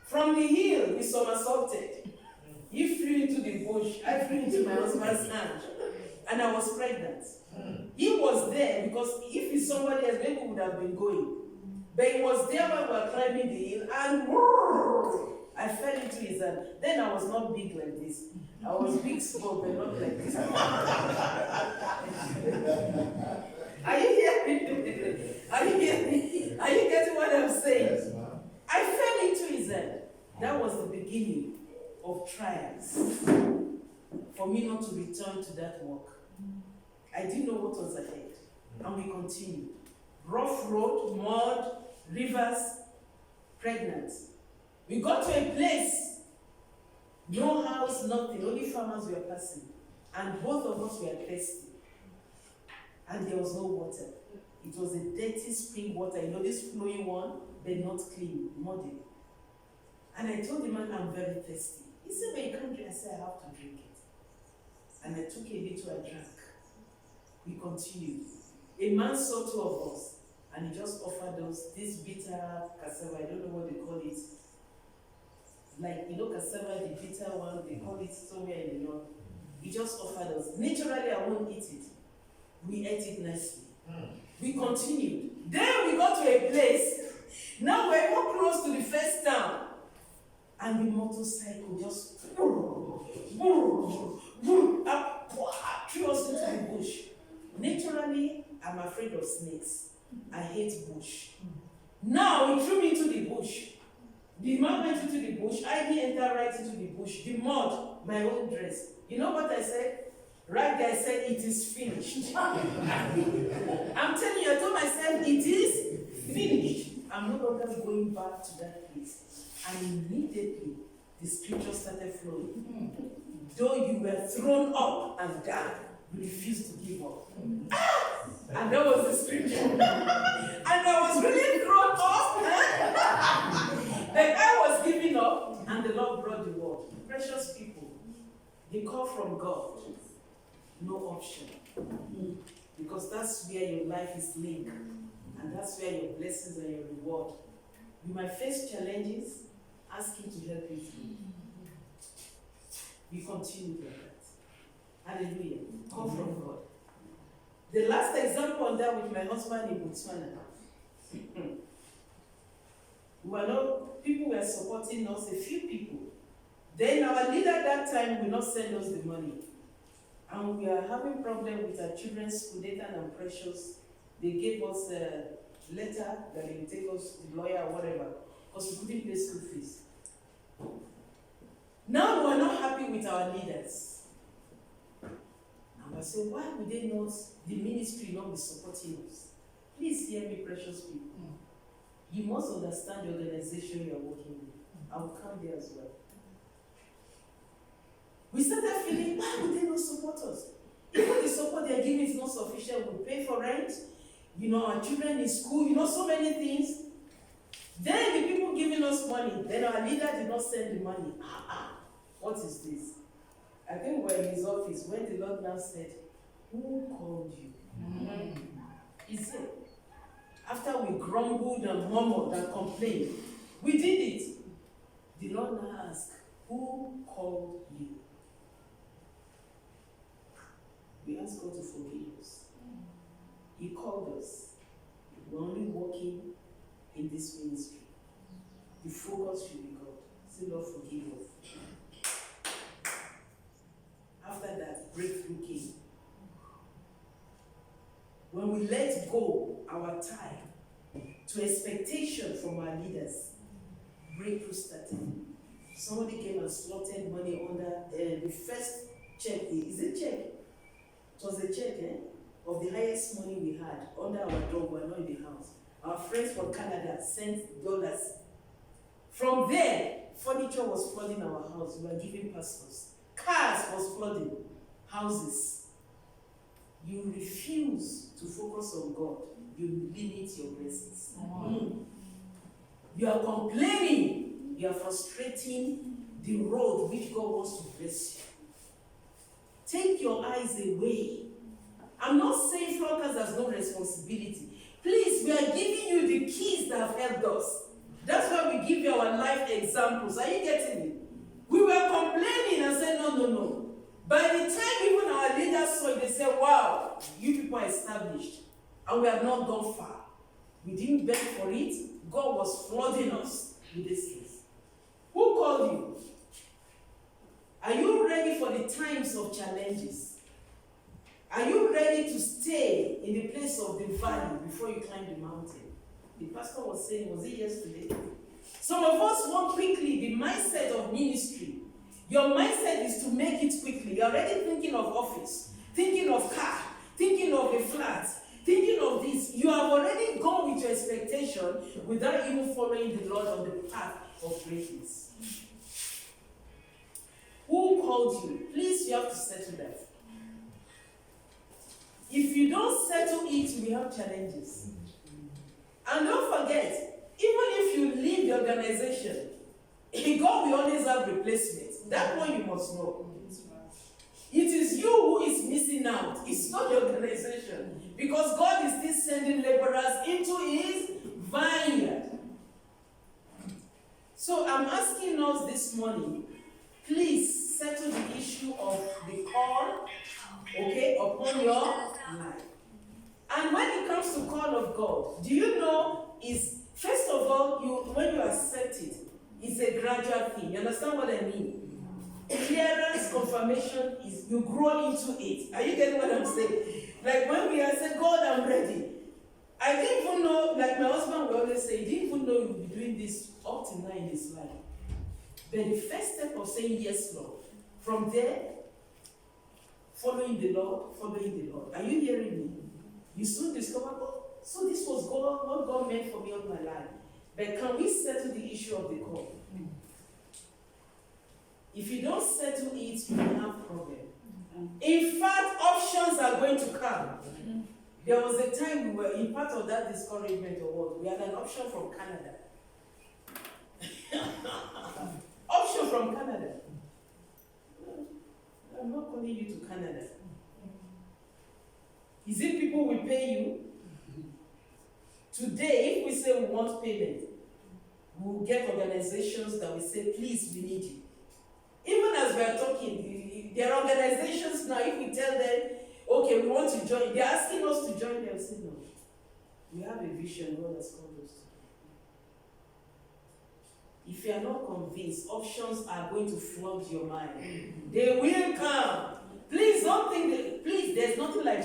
From the hill, we somersaulted. He flew into the bush. I flew into my husband's hand. And I was pregnant. He was there because if it's somebody else, maybe we would have been going. But he was there when we were climbing the hill, and I fell into his hand. Then I was not big like this. I was big small, but not like this. Are you hearing? Are you hearing? Are you getting what I'm saying? Yes, ma'am. I fell into his hand. That was the beginning of trials for me not to return to that work. I didn't know what was ahead, and we continued. Rough road, mud, rivers, pregnant. We got to a place, no house, nothing, only farmers were passing. And both of us were thirsty. And there was no water. It was a dirty spring water, this flowing one, but not clean, muddy. And I told the man, I'm very thirsty. He said, but you can't drink. I said, I have to drink it. And I took a little, I drank. We continued. A man saw two of us, and he just offered us this bitter cassava. I don't know what they call it. Like, cassava, the bitter one, they call it somewhere in the north. He just offered us. Naturally, I won't eat it. We ate it nicely. We continued. Then we got to a place. Now we're more close to the first town. And the motorcycle just threw us into the bush. Naturally, I'm afraid of snakes. I hate bush. Now he threw me into the bush. The man went into the bush. I entered right into the bush. The mud, my own dress. You know what I said? Right there, I said, it is finished. I'm telling you, I told myself, it is finished. I'm no longer going back to that place. And immediately, the scripture started flowing. Though you were thrown up and down, you refused to give up. And that was the scripture. And I was really thrown up. But I was giving up, and the Lord brought the word. Precious people, the call from God, no option. Because that's where your life is linked. And that's where your blessings and your reward. You might face challenges, ask Him to help you through. We continue like that. Hallelujah. Call from God. The last example on that with my husband in Botswana. People were supporting us, a few people. Then our leader at that time will not send us the money. And we are having problem with our children's school, Nathan and Precious. They gave us a letter that they will take us to the lawyer or whatever, because we couldn't pay school fees. Now we are not happy with our leaders. And I say, why would they not, the ministry not be supporting us? Please hear me, precious people. You must understand the organization you are working with. I will come there as well. We started feeling, why would they not support us? Even the support they are giving is not sufficient. We pay for rent, our children in school, so many things. Then the people giving us money, then our leader did not send the money. What is this? I think we were in his office when the Lord now said, who called you? He said, after we grumbled and murmured and complained, we did it. The Lord now asked, who called you? We ask God to forgive us. He called us. We're only walking in this ministry. The focus should be God. Say, Lord, forgive us. After that, breakthrough came. When we let go our time to expectation from our leaders, breakthrough started. Somebody came and slotted money under the first check. Is it check? It was a check of the highest money we had under our door. We were not in the house. Our friends from Canada sent dollars. From there, furniture was flooding our house. We were giving pastors. Cars was flooding. Houses. You refuse to focus on God. You limit your blessings. You are complaining. You are frustrating the road which God wants to bless you. Take your eyes away. I'm not saying Flockers has no responsibility. Please, we are giving you the keys that have helped us. That's why we give you our life examples. Are you getting it? We were complaining and said, no. By the time even our leaders saw it, they said, wow, you people are established. And we have not gone far. We didn't beg for it. God was flooding us with these things. Who called you? Are you ready for the times of challenges? Are you ready to stay in the place of the valley before you climb the mountain? The pastor was saying, was it yesterday? Some of us want quickly the mindset of ministry. Your mindset is to make it quickly. You're already thinking of office, thinking of car, thinking of a flat, thinking of this. You have already gone with your expectation without even following the Lord on the path of greatness. Who called you? Please, you have to settle that. If you don't settle it, we have challenges. And don't forget, even if you leave the organization, God will always have replacements. That one you must know. It is you who is missing out. It's not the organization. Because God is still sending laborers into his vineyard. So I'm asking us this morning, please settle the issue of the call, upon your life. And when it comes to call of God, do you know is first of all, when you accept it, it's a gradual thing. You understand what I mean? Clearance, confirmation is you grow into it. Are you getting what I'm saying? Like when we said, God, I'm ready. I didn't even know, like my husband would always say, he didn't even know he would be doing this up till now in his life. But the first step of saying yes, Lord, from there, following the Lord. Are you hearing me? You soon discover, so this was God, what God meant for me all my life. But can we settle the issue of the call? If you don't settle it, you will have problem. In fact, options are going to come. There was a time we were in part of that discouragement or what, we had an option from Canada. Option from Canada. I'm not calling you to Canada. Is it people will pay you? Today, if we say we want payment, we will get organizations that will say, please, we need you. Even as we are talking, there are organizations now, if we tell them, okay, we want to join, they're asking us to join them, say no. We have a vision God has called us to do. If you are not convinced, options are going to flood your mind. They will come. Please don't think please, there's nothing like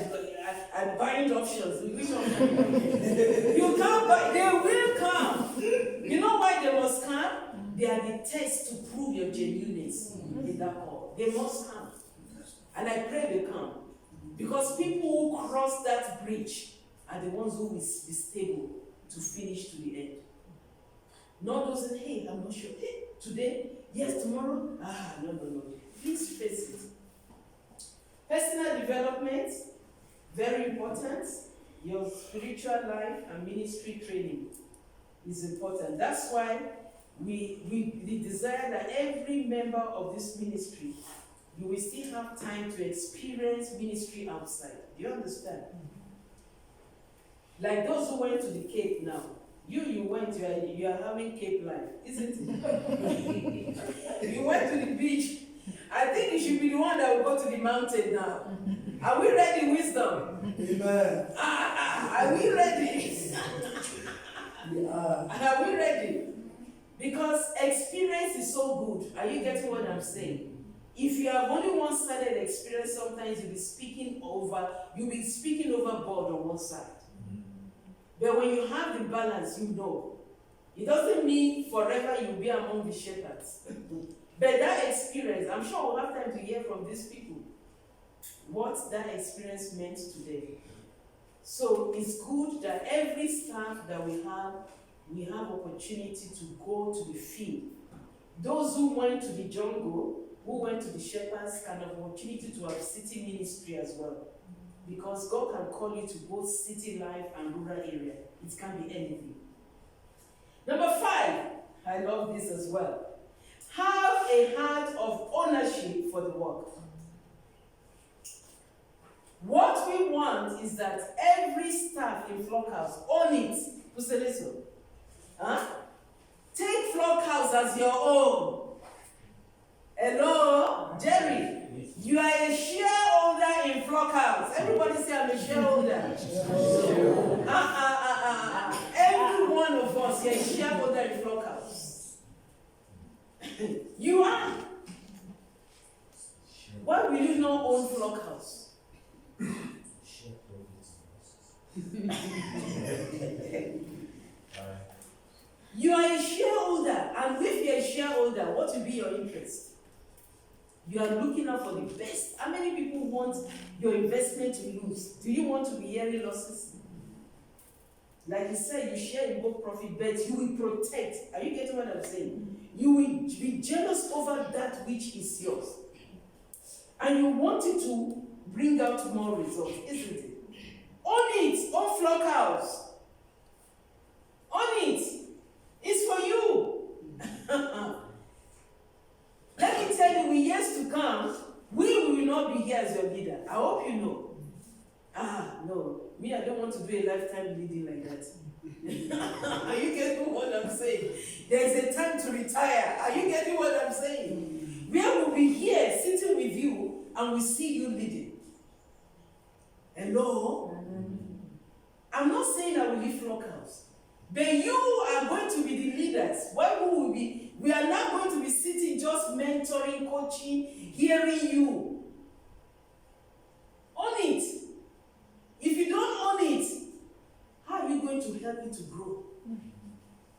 I'm buying options. Which option? You can't buy, they will come. You know why they must come? They are the test to prove your genuineness in that call. They must come. And I pray they come. Because people who cross that bridge are the ones who will be stable to finish to the end. Not those that, hey, I'm not sure. Hey, today, yes, tomorrow, no. Please face it. Personal development, very important. Your spiritual life and ministry training is important. That's why we desire that every member of this ministry, you will still have time to experience ministry outside. Do you understand? Like those who went to the Cape now. You went, you are having Cape life, isn't it? You went to the beach. I think you should be the one that will go to the mountain now. Are we ready, wisdom? Amen. Are we ready? We are. Are we ready? Because experience is so good. Are you getting what I'm saying? If you have only one-sided experience, sometimes you'll be speaking overboard on one side. But when you have the balance, you know. It doesn't mean forever you'll be among the shepherds. But that experience, I'm sure we'll have time to hear from these people what that experience meant to them. So it's good that every staff that we have opportunity to go to the field. Those who went to the jungle, who went to the shepherds, can have opportunity to have city ministry as well. Because God can call you to both city life and rural area. It can be anything. Number 5, I love this as well. Have a heart of ownership for the work. What we want is that every staff in Flockhouse own it. Who said this? Take Flockhouse as your own. Hello, Jerry. You are a shareholder in Flockhouse. Everybody say I'm a shareholder. Every one of us is a shareholder in Flockhouse. You are. Why will you not own Flockhouse? You are a shareholder, and if you're a shareholder, what will be your interest? You are looking out for the best. How many people want your investment to lose? Do you want to be hearing losses? Like you said, you share in both profit, but you will protect. Are you getting what I'm saying? You will be jealous over that which is yours. And you want it to bring out more results, isn't it? Own it. Own Flockhouse. Own it. It's for you. Let me tell you, in years to come, we will not be here as your leader. I hope you know. No. Me, I don't want to do a lifetime leading like that. Are you getting what I'm saying? There's a time to retire. Are you getting what I'm saying? We will be here sitting with you and we see you leading. Hello? I'm not saying I will leave Flockhouse. But you are going to be the leaders. Why will we be? We are not going to be sitting just mentoring, coaching, hearing you. Own it. If you don't own it, how are you going to help it to grow?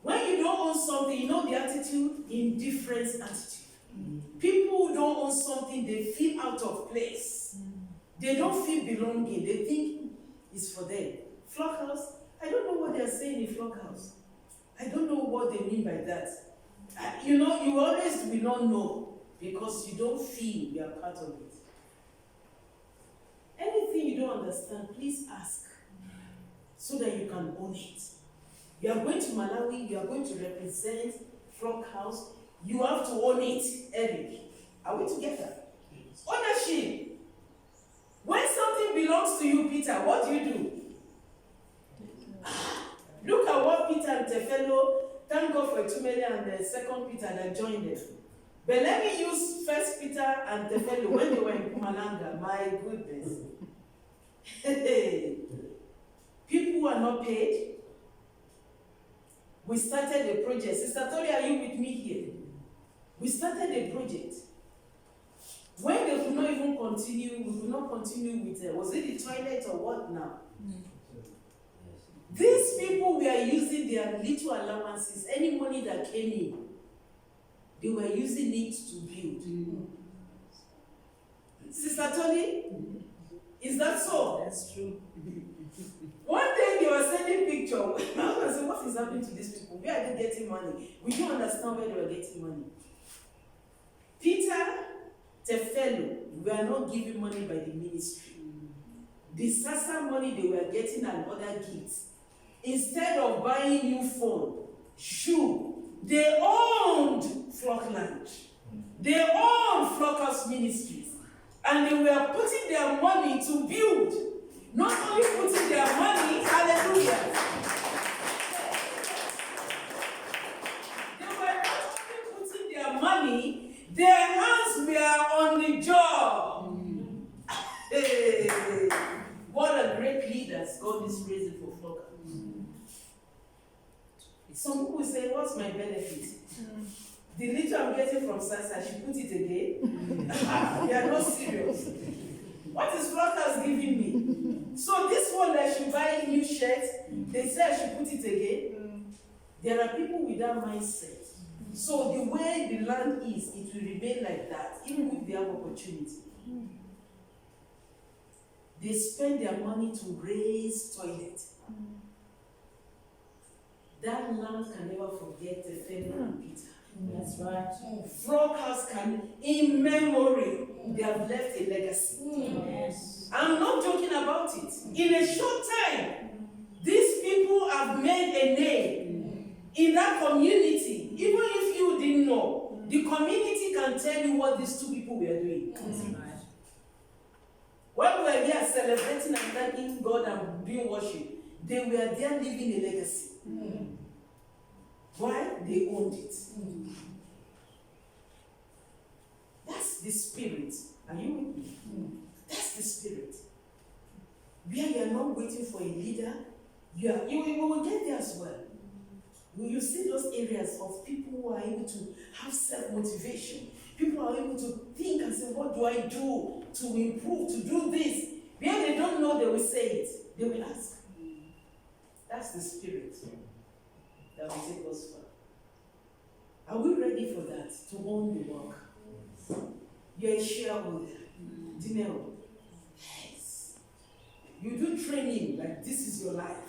When you don't own something, you know the attitude? Indifference attitude. People who don't own something, they feel out of place. They don't feel belonging. They think it's for them. Flockhouse, I don't know what they're saying in Flockhouse. I don't know what they mean by that. You always will not know because you don't feel you are part of it. Anything you don't understand, please ask so that you can own it. You are going to Malawi, you are going to represent Flockhouse, you have to own it, Eric. Are we together? Ownership. When something belongs to you, Peter, what do? Look at what Peter and Tefelo, thank God for Tumele and the second Peter that joined them. But let me use First Peter and Tefelo when they were in Pumalanga. My goodness. People who are not paid. We started a project. Sister Tori, are you with me here? We started a project. When they could not even continue, we could not continue with was it the toilet or what now? These people were using their little allowances, any money that came in, they were using it to build. Sister Tony, is that so? That's true. One day they were sending picture. My husband said, what is happening to these people? Where are they getting money? We don't understand where they were getting money. Peter, Tefelo, were not given money by the ministry. The SASA money they were getting and other gifts. Instead of buying new phone, shoe, they owned Flockland. They owned Flockhouse Ministries. And they were putting their money to build. Not only putting their money, hallelujah. They were not only putting their money, their hands were on the job. Hey, what a great leaders God is raising for Flockhouse. Some people say, what's my benefit? The little I'm getting from Sasa, I should put it again. They are not serious. What is Flockhouse giving me? So this one that should buy new shirts, they say I should put it again. There are people with that mindset. So the way the land is, it will remain like that, even if they have opportunity. They spend their money to raise toilet. That land can never forget the Tefelo and Peter. That's right. Flockhouse can, in memory, they have left a legacy. Yes. I'm not joking about it. In a short time, these people have made a name in that community. Even if you didn't know, the community can tell you what these two people were doing. When we were there celebrating and thanking God and doing worship, they were there living a legacy. Why? They owned it. That's the spirit. Are you with me? That's the spirit. Where you are not waiting for a leader, you will get there as well. Will you see those areas of people who are able to have self-motivation? People are able to think and say, what do I do to improve, to do this? Where they don't know, they will say it. They will ask. That's the spirit that will take us far. Are we ready for that? To own the work? You're a shareholder. Dinero. Yes. You do training like this is your life.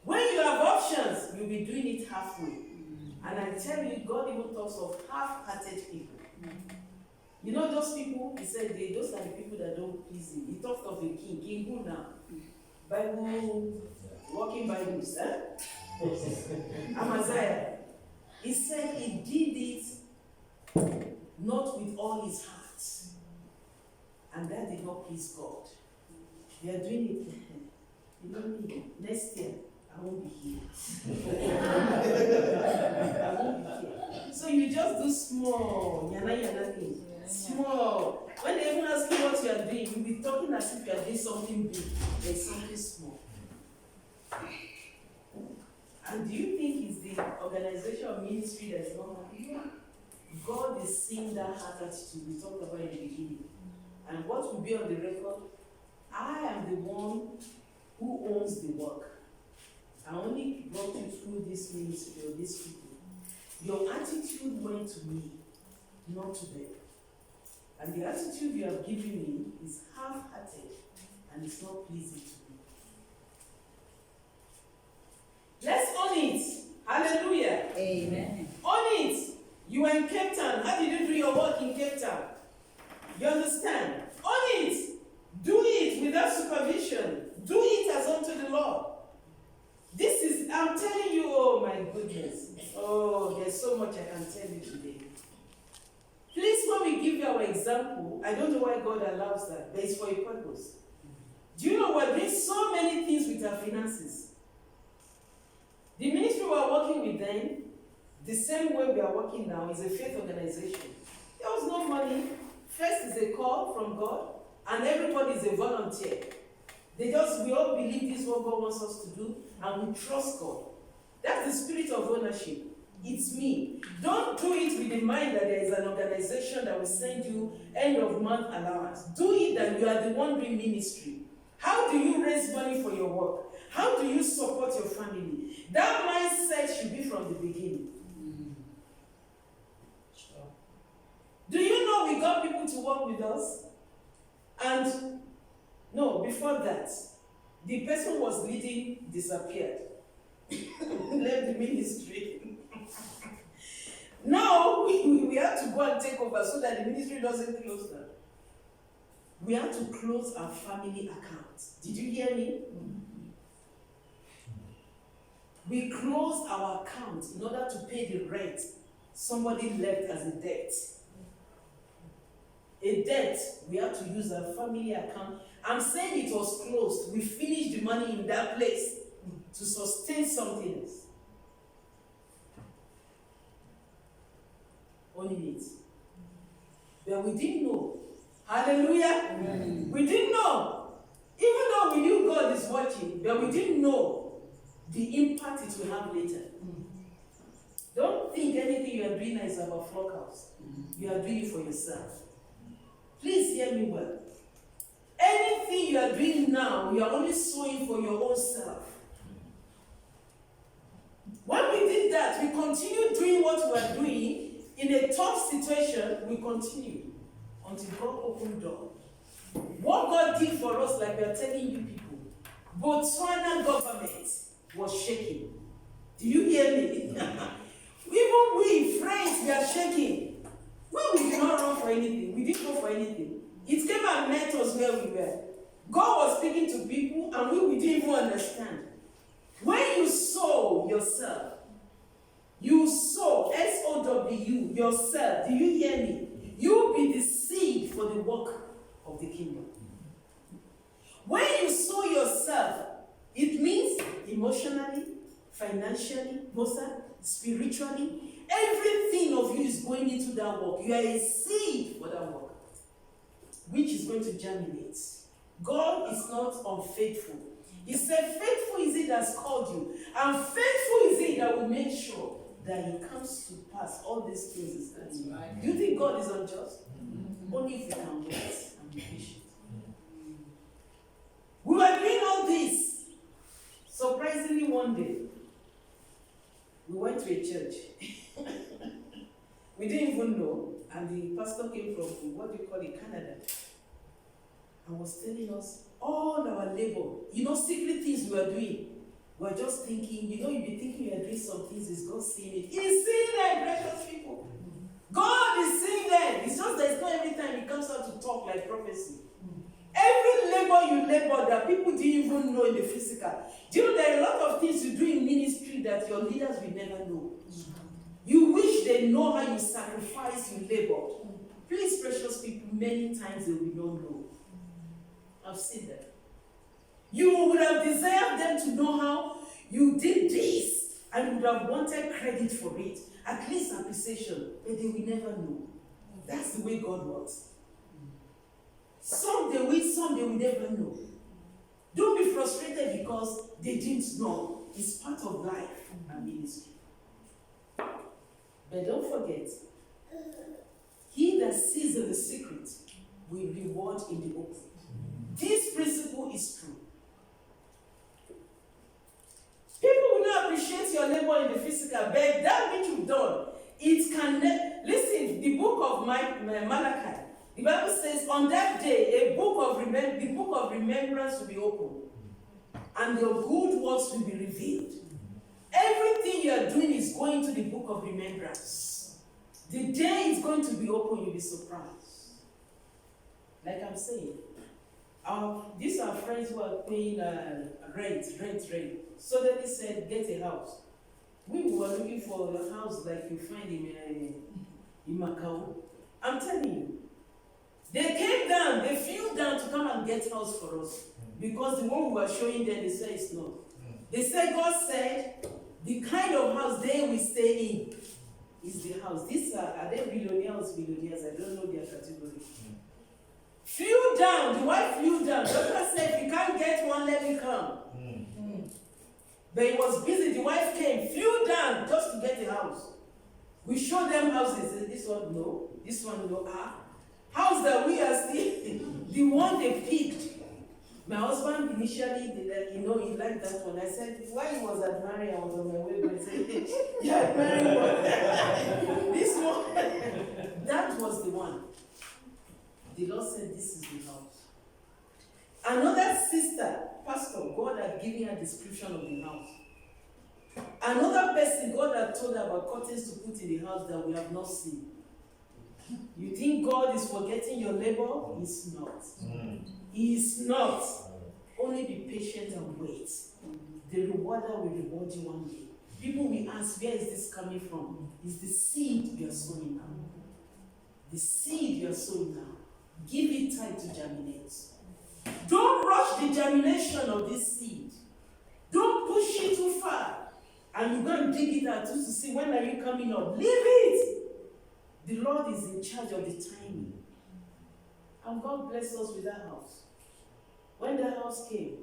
When you have options, you'll be doing it halfway. And I tell you, God even talks of half-hearted people. You know those people, he said, those are the people that don't please him. He talked of a king. King who now? Bible, walking Bibles, Amaziah. He said he did it not with all his heart. And that did not please God. They are doing it. You don't need it. Next year, I won't be here. I won't be here. So you just do small, yana thing. Small. When they even ask you what you are doing, you'll be talking as if you are doing something big. There's something small. And do you think it's the organization or ministry that's not happy? God is seeing that heart attitude we talked about in the beginning. And what will be on the record? I am the one who owns the work. I only brought you through this ministry or these people. Your attitude went to me, not to them. And the attitude you have given me is half-hearted and it's not pleasing to me. Let's own it. Hallelujah. Amen. Own it. You are in Cape Town. How did you do your work in Cape Town? You understand? Own it. Do it without supervision. Do it as unto the Lord. This is, I'm telling you, oh my goodness. Oh, there's so much I can tell you today. Please, when we give you our example, I don't know why God allows that, but it's for a purpose. Do you know we're doing so many things with our finances? The ministry we are working with then, the same way we are working now, is a faith organization. There was no money. First is a call from God, and everybody is a volunteer. We all believe this is what God wants us to do, and we trust God. That's the spirit of ownership. It's me. Don't do it with the mind that there is an organization that will send you end of month allowance. Do it that you are the one doing ministry. How do you raise money for your work? How do you support your family? That mindset should be from the beginning. Do you know we got people to work with us? And no, before that, the person who was leading disappeared. Left the ministry. Now we have to go and take over so that the ministry doesn't close down. We have to close our family accounts. Did you hear me? We closed our account in order to pay the rent somebody left as a debt. A debt, we have to use our family account. I'm saying it was closed. We finished the money in that place to sustain something else. Only it. But we didn't know. Hallelujah. Amen. We didn't know. Even though we knew God is watching, but we didn't know the impact it will have later. Don't think anything you are doing is about flockhouse. You are doing it for yourself. Please hear me well. Anything you are doing now, you are only sowing for your own self. When we did that, we continued doing what we are doing. In a tough situation, we continue until God opened doors. What God did for us, like we are telling you people, Botswana government was shaking. Do you hear me? Even we, friends, we are shaking. When we did not run for anything, we didn't go for anything. It came and met us where we were. God was speaking to people and we didn't even understand. When you sow yourself, you sow, S-O-W, yourself, do you hear me? You be the seed for the work of the kingdom. When you sow yourself, it means emotionally, financially, spiritually, everything of you is going into that work. You are a seed for that work, which is going to germinate. God is not unfaithful. He said, faithful is he that has called you, and faithful is he that will make sure that it comes to pass all these things. Do you think God is unjust? Only if we can wait and be patient. We were doing all this. Surprisingly, one day, we went to a church. We didn't even know, and the pastor came from, what do you call it, Canada, and was telling us all our labor, secret things we were doing. We were just thinking, you'd be thinking you are doing some things, is God seeing it? He's seeing them, precious people. God is seeing them. It's just that it's not every time he comes out to talk like prophecy. Every labor you labor that people didn't even know in the physical. Do you know there are a lot of things you do in ministry that your leaders will never know? You wish they know how you sacrifice, you labor. Please, precious people, many times they will not know. I've seen that. You would have desired them to know how you did this, and you would have wanted credit for it, at least appreciation, but they will never know. That's the way God works. Some they will, some they will never know. Don't be frustrated because they didn't know. It's part of life and ministry. But don't forget, he that sees in the secret will reward in the open. This principle is true. People will not appreciate your labor in the physical, but that which you've done, it can listen, the book of Malachi, the Bible says, on that day, the book of remembrance will be opened, and your good works will be revealed. Everything you are doing is going to the book of remembrance. The day it's going to be open, you'll be surprised. Like I'm saying, these are friends who are paying rent. So they said, get a house. We were looking for a house like you find in Macau. I'm telling you, they came down, they flew down to come and get house for us. Because the one we were showing them, they said it's not. They said, God said, the kind of house they will stay in is the house. These are they billionaires? I don't know their category. Flew down, the wife flew down. Doctor said, if you can't get one, let me come. But he was busy, the wife came, flew down just to get a house. We showed them houses. This one, no. This one, no. House that we are still, the one they picked. My husband initially, he liked that one. I said, while he was admiring, I was on my way, but I said, you're admiring one. This one, that was the one. The Lord said, this is the house. Another sister, pastor, God had given her description of the house. Another person, God had told her about curtains to put in the house that we have not seen. You think God is forgetting your labor? He's not. He is not. Only be patient and wait. The rewarder will reward you one day. People will ask, where is this coming from? It's the seed you are sowing now. The seed you are sowing now. Give it time to germinate. Don't rush the germination of this seed. Don't push it too far. And you go and dig it out just to see when are you coming up. Leave it. The Lord is in charge of the timing. And God blessed us with that house. When the house came,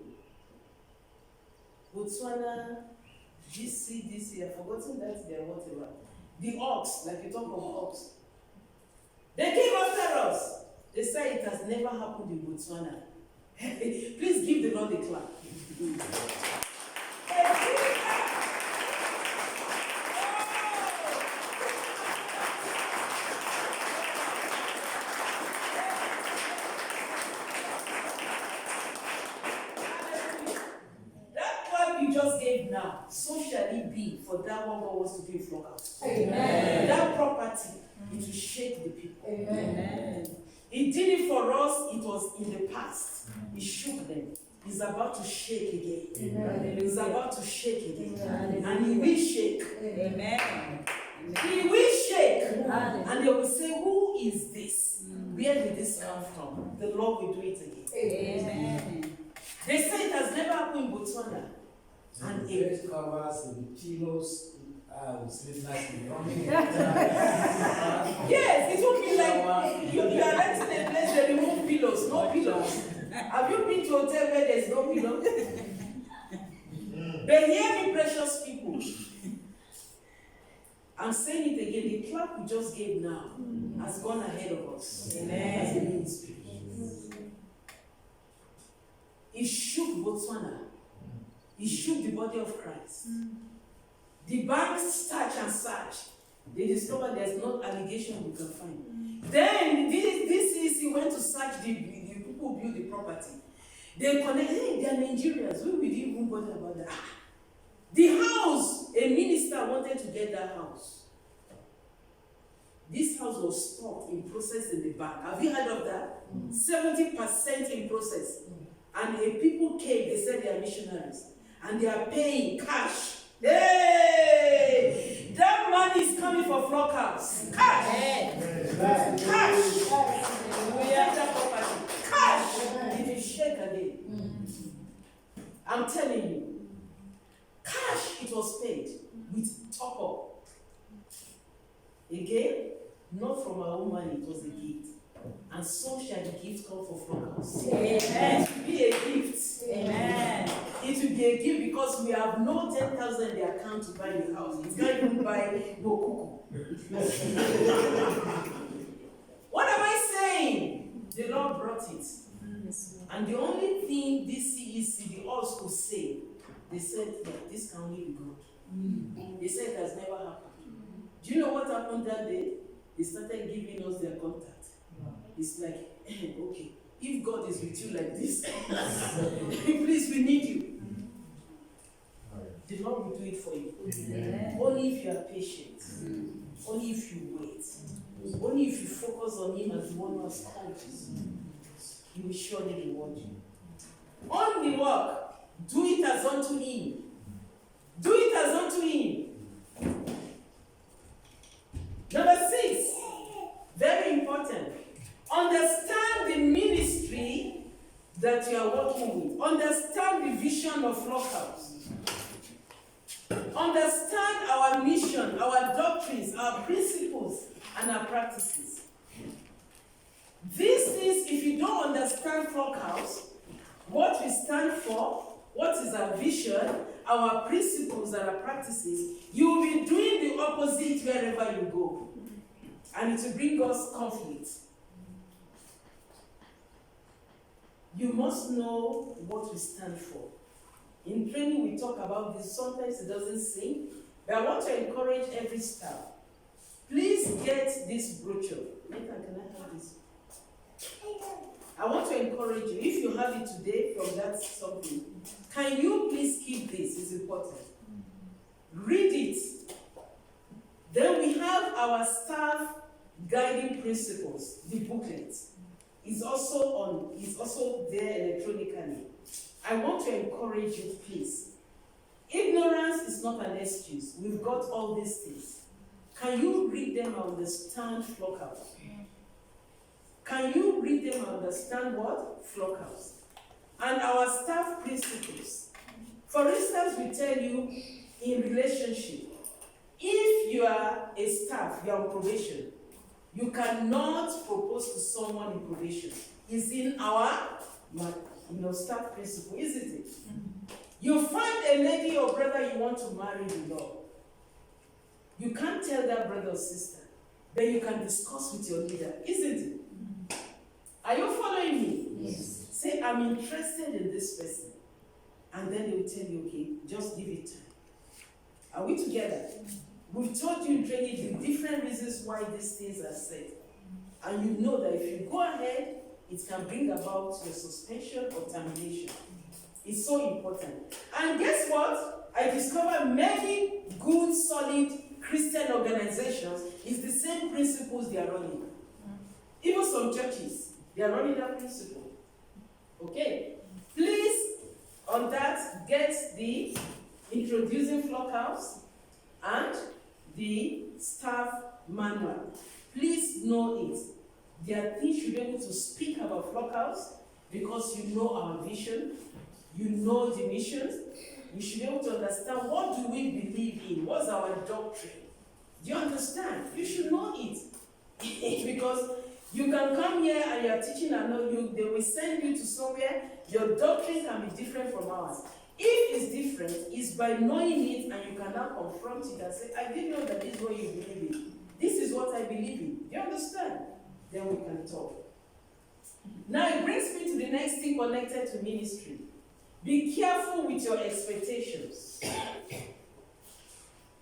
Botswana, GC, I've forgotten that they're whatever. The ox, like you talk of ox. They came after us. They say it has never happened in Botswana. Please give the Lord a clap. Just gave now, so shall it be for that one God wants to do in Flockhouse. Amen. That property, it will shake the people. Amen. He did it for us, it was in the past. He shook them. He's about to shake again. Amen. He's about to shake again. Amen. And he will shake. Amen. He will shake. Amen. And they will say, who is this? Where did this come from? The Lord will do it again. Amen. They say it has never happened in Botswana. And it covers the pillows, sleep nicely. Yes, it will be like you are renting a place they remove pillows, no pillows. Have you been to a hotel where there's no pillow? But hear me, precious people. I'm saying it again, the clap we just gave now has gone ahead of us. Amen. As a ministry. It shook Botswana. He shook the body of Christ. The banks search and search. They discovered there's no allegation we can find. Then this is he went to search the people who built the property. They connected, hey, they are Nigerians. We didn't even bother about that. The house, a minister wanted to get that house. This house was stopped in process in the bank. Have you heard of that? 70% in process. And the people came, they said they are missionaries. And they are paying cash. Hey! That money is coming for Flockhouse. Cash! Cash! Cash! It will shake again. I'm telling you. Cash, it was paid with top up. Again, not from our own money, it was a gift. And so shall the gift come for Flockhouse. Amen. It will be a gift. Amen. It will be a gift because we have no 10,000 in the account to buy the house. It can't even buy no cuckoo. What am I saying? The Lord brought it. And the only thing this CEC, the odds could say, they said, yeah, this can only be God. They said it has never happened. Do you know what happened that day? They started giving us their contact. It's like, okay, if God is with you like this, please, we need you. The Lord will do it for you. Amen. Only if you are patient. Only if you wait. Only if you focus on Him as the one who has called you. He will surely reward you. On the work, do it as unto Him. Do it as unto Him. Number 6, very important. Understand the ministry that you are working with. Understand the vision of Flockhouse. Understand our mission, our doctrines, our principles, and our practices. This is, if you don't understand Flockhouse, what we stand for, what is our vision, our principles, and our practices, you will be doing the opposite wherever you go. And it will bring us conflict. You must know what we stand for. In training, we talk about this. Sometimes it doesn't sing, but I want to encourage every staff. Please get this brochure. Nathan, can I have this? I want to encourage you. If you have it today from that something, can you please keep this? It's important. Read our staff guiding principles, the booklet, is also there electronically. I want to encourage you, please. Ignorance is not an excuse. We've got all these things. Can you read them and understand Flockhouse? Can you read them and understand what? Flockhouse. And our staff principles. For instance, we tell you in relationship, if you are a staff, you are on probation, you cannot propose to someone in probation. It's in our staff principle, isn't it? You find a lady or brother you want to marry in law. You can't tell that brother or sister, but you can discuss with your leader, isn't it? Are you following me? Yes. Say, I'm interested in this person. And then they will tell you, okay, just give it time. Are we together? We've told you in training the different reasons why these things are said. And you know that if you go ahead, it can bring about your suspension or termination. It's so important. And guess what? I discovered many good, solid Christian organizations is the same principles they are running. Even some churches, they are running that principle. Okay? Please, on that, get the Introducing Flockhouse and the staff manual. Please know it. There are things you should be able to speak about Flockhouse because you know our vision, you know the mission. You should be able to understand what do we believe in, what's our doctrine. Do you understand? You should know it. Because you can come here and you are teaching and they will send you to somewhere, your doctrine can be different from ours. If it's different, it's by knowing it and you can now confront it and say, I didn't know that this is what you believe in. This is what I believe in. Do you understand? Then we can talk. Now it brings me to the next thing connected to ministry. Be careful with your expectations.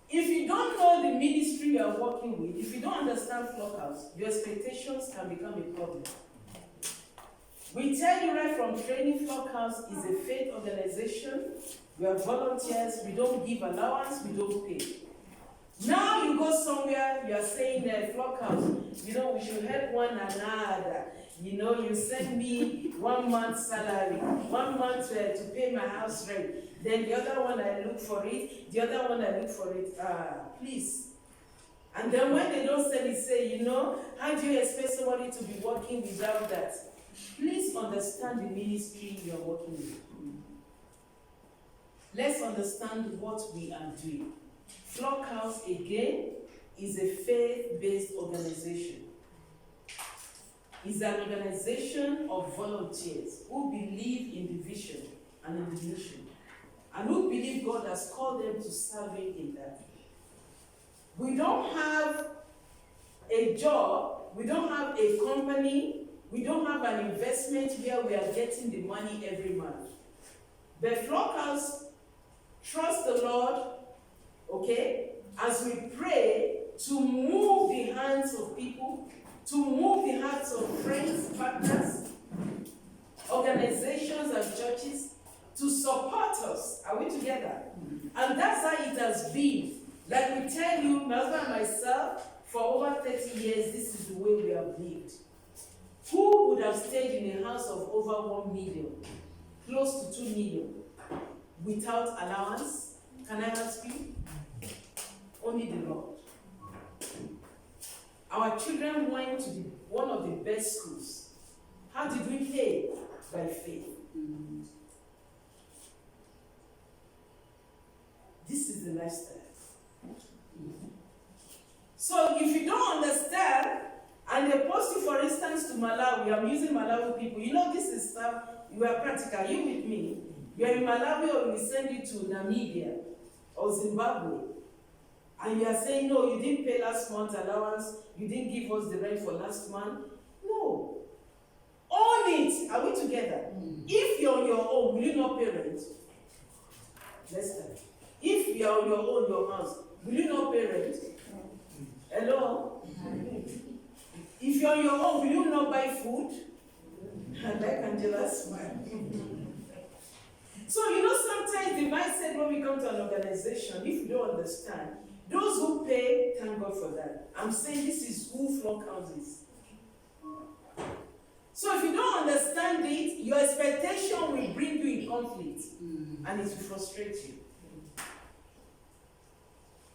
If you don't know the ministry you are working with, if you don't understand Flockhouse, your expectations can become a problem. We tell you right from training, Flockhouse is a faith organization. We are volunteers, we don't give allowance, we don't pay. Now you go somewhere, you are saying that Flockhouse, we should help one another. You send me 1 month's salary, 1 month to pay my house rent. Then the other one I look for it, the other one I look for it. Please. And then when they don't send it, say, how do you expect somebody to be working without that? Please understand the ministry you are working with. Let's understand what we are doing. Flockhouse, again, is a faith-based organization. It's an organization of volunteers who believe in the vision and in the mission, and who believe God has called them to serve Him in that. We don't have a job, we don't have a company, we don't have an investment where we are getting the money every month. But Flockhouse, trust the Lord, okay, as we pray to move the hands of people, to move the hearts of friends, partners, organizations and churches to support us. Are we together? And that's how it has been. Like we tell you, my husband and myself, for over 30 years, this is the way we have lived. Who would have stayed in a house of over 1 million, close to 2 million, without allowance? Can I ask you? Only the Lord. Our children went to one of the best schools. How did we pay? By faith. This is the lifestyle. So if you don't understand, and they post you, for instance, to Malawi, I'm using Malawi people. This is stuff, you are practical. You with me? You are in Malawi, or we send you to Namibia or Zimbabwe. And you are saying, no, you didn't pay last month's allowance, you didn't give us the rent for last month. No. Own it. Are we together? If you're on your own, will you not pay rent? Let's start. If you're on your own, your house, will you not pay rent? Hello? If you're on your own, will you not buy food? And like Angela smile. So, sometimes the mindset when we come to an organization, if you don't understand, Those who pay, thank God for that. I'm saying this is who floor count is. So if you don't understand it, your expectation will bring you in conflict and it will frustrate you.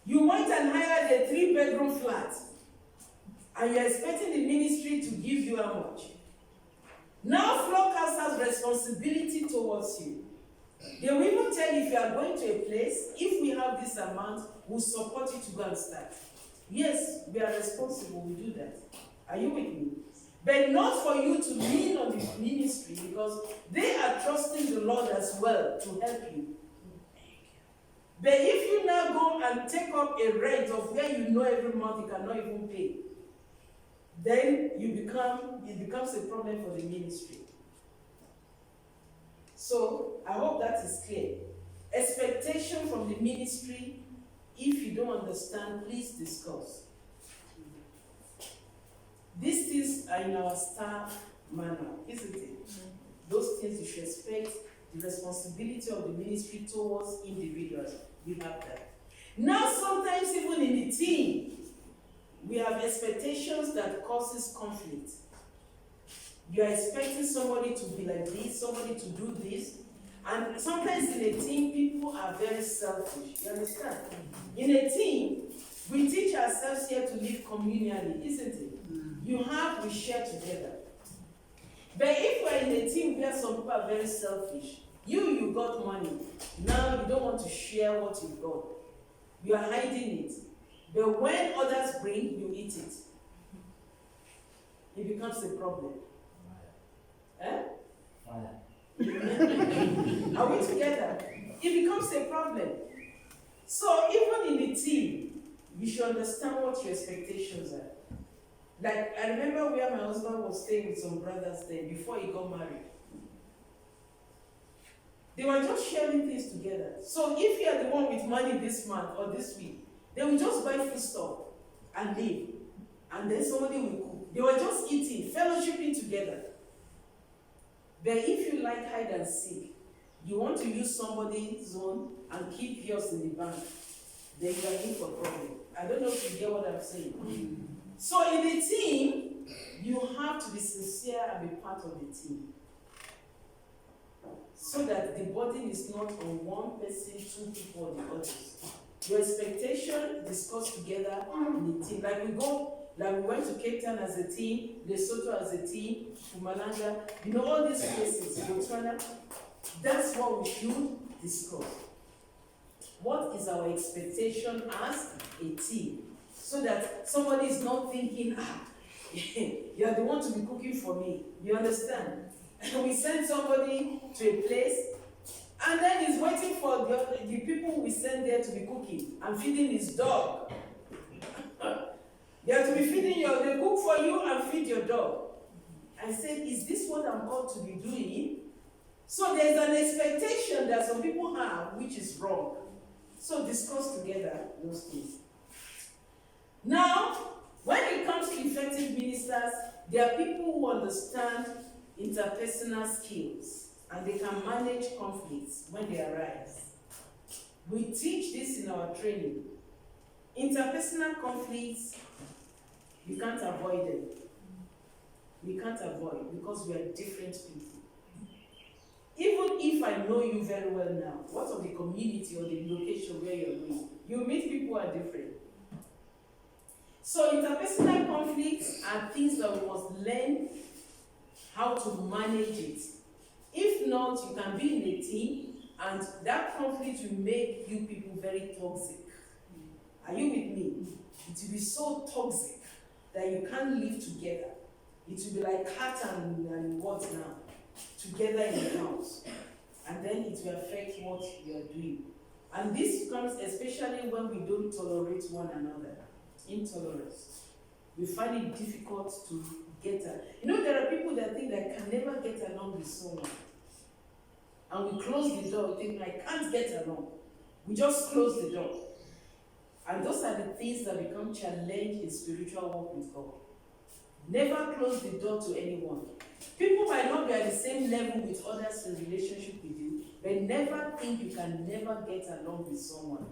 You went and hired a 3-bedroom flat and you're expecting the ministry to give you how much? Now Flockhouse has responsibility towards you. They will even tell you if you are going to a place, if we have this amount, we'll support you to go and start. Yes, we are responsible, we do that. Are you with me? But not for you to lean on the ministry because they are trusting the Lord as well to help you. But if you now go and take up a rent of where you know every month you cannot even pay, then it becomes a problem for the ministry. So I hope that is clear. Expectation from the ministry, if you don't understand, please discuss. These things are in our staff manual, isn't it? Those things you should expect, the responsibility of the ministry towards individuals. We have that. Now sometimes even in the team, we have expectations that causes conflict. You are expecting somebody to be like this, somebody to do this, and sometimes in a team, people are very selfish. You understand? In a team, we teach ourselves here to live communally, isn't it? We share together. But if we're in a team where some people are very selfish, you got money, now you don't want to share what you've got. You are hiding it. But when others bring, you eat it. It becomes a problem. Eh? Are we together? It becomes a problem. So even in the team, you should understand what your expectations are. Like, I remember where my husband was staying with some brothers there before he got married. They were just sharing things together. So if you are the one with money this month or this week, they will just buy food stuff and leave. And then somebody will cook. They were just eating, fellowshipping together. But if you like hide and seek, you want to use somebody's own and keep yours in the bank, then you are in for problem. I don't know if you get what I'm saying. So in the team, you have to be sincere and be part of the team. So that the burden is not on one person, 2 people, or the others. Your expectation, discuss together in the team. Like we went to Cape Town as a team, Lesotho as a team, Mpumalanga, all these places, Botswana. That's what we should discuss. What is our expectation as a team? So that somebody is not thinking, you are the one to be cooking for me. You understand? We send somebody to a place, and then he's waiting for the people we send there to be cooking and feeding his dog. They have to be feeding they cook for you and feed your dog. I said, is this what I'm called to be doing? So there's an expectation that some people have, which is wrong. So discuss together those things. Now, when it comes to effective ministers, there are people who understand interpersonal skills and they can manage conflicts when they arise. We teach this in our training. Interpersonal conflicts, you can't avoid them. We can't avoid because we are different people. Even if I know you very well now, what of the community or the location where you're going? You meet people who are different. So interpersonal conflicts are things that we must learn how to manage it. If not, you can be in a team and that conflict will make you people very toxic. Are you with me? It will be so toxic that you can't live together. It will be like cat and what now? Together in the house. And then it will affect what you are doing. And this comes especially when we don't tolerate one another. Intolerance. We find it difficult to get along. There are people that think they can never get along with someone. And we close the door, we think, I can't get along. We just close the door. And those are the things that become challenged in spiritual walk with God. Never close the door to anyone. People might not be at the same level with others in relationship with you, but never think you can never get along with someone.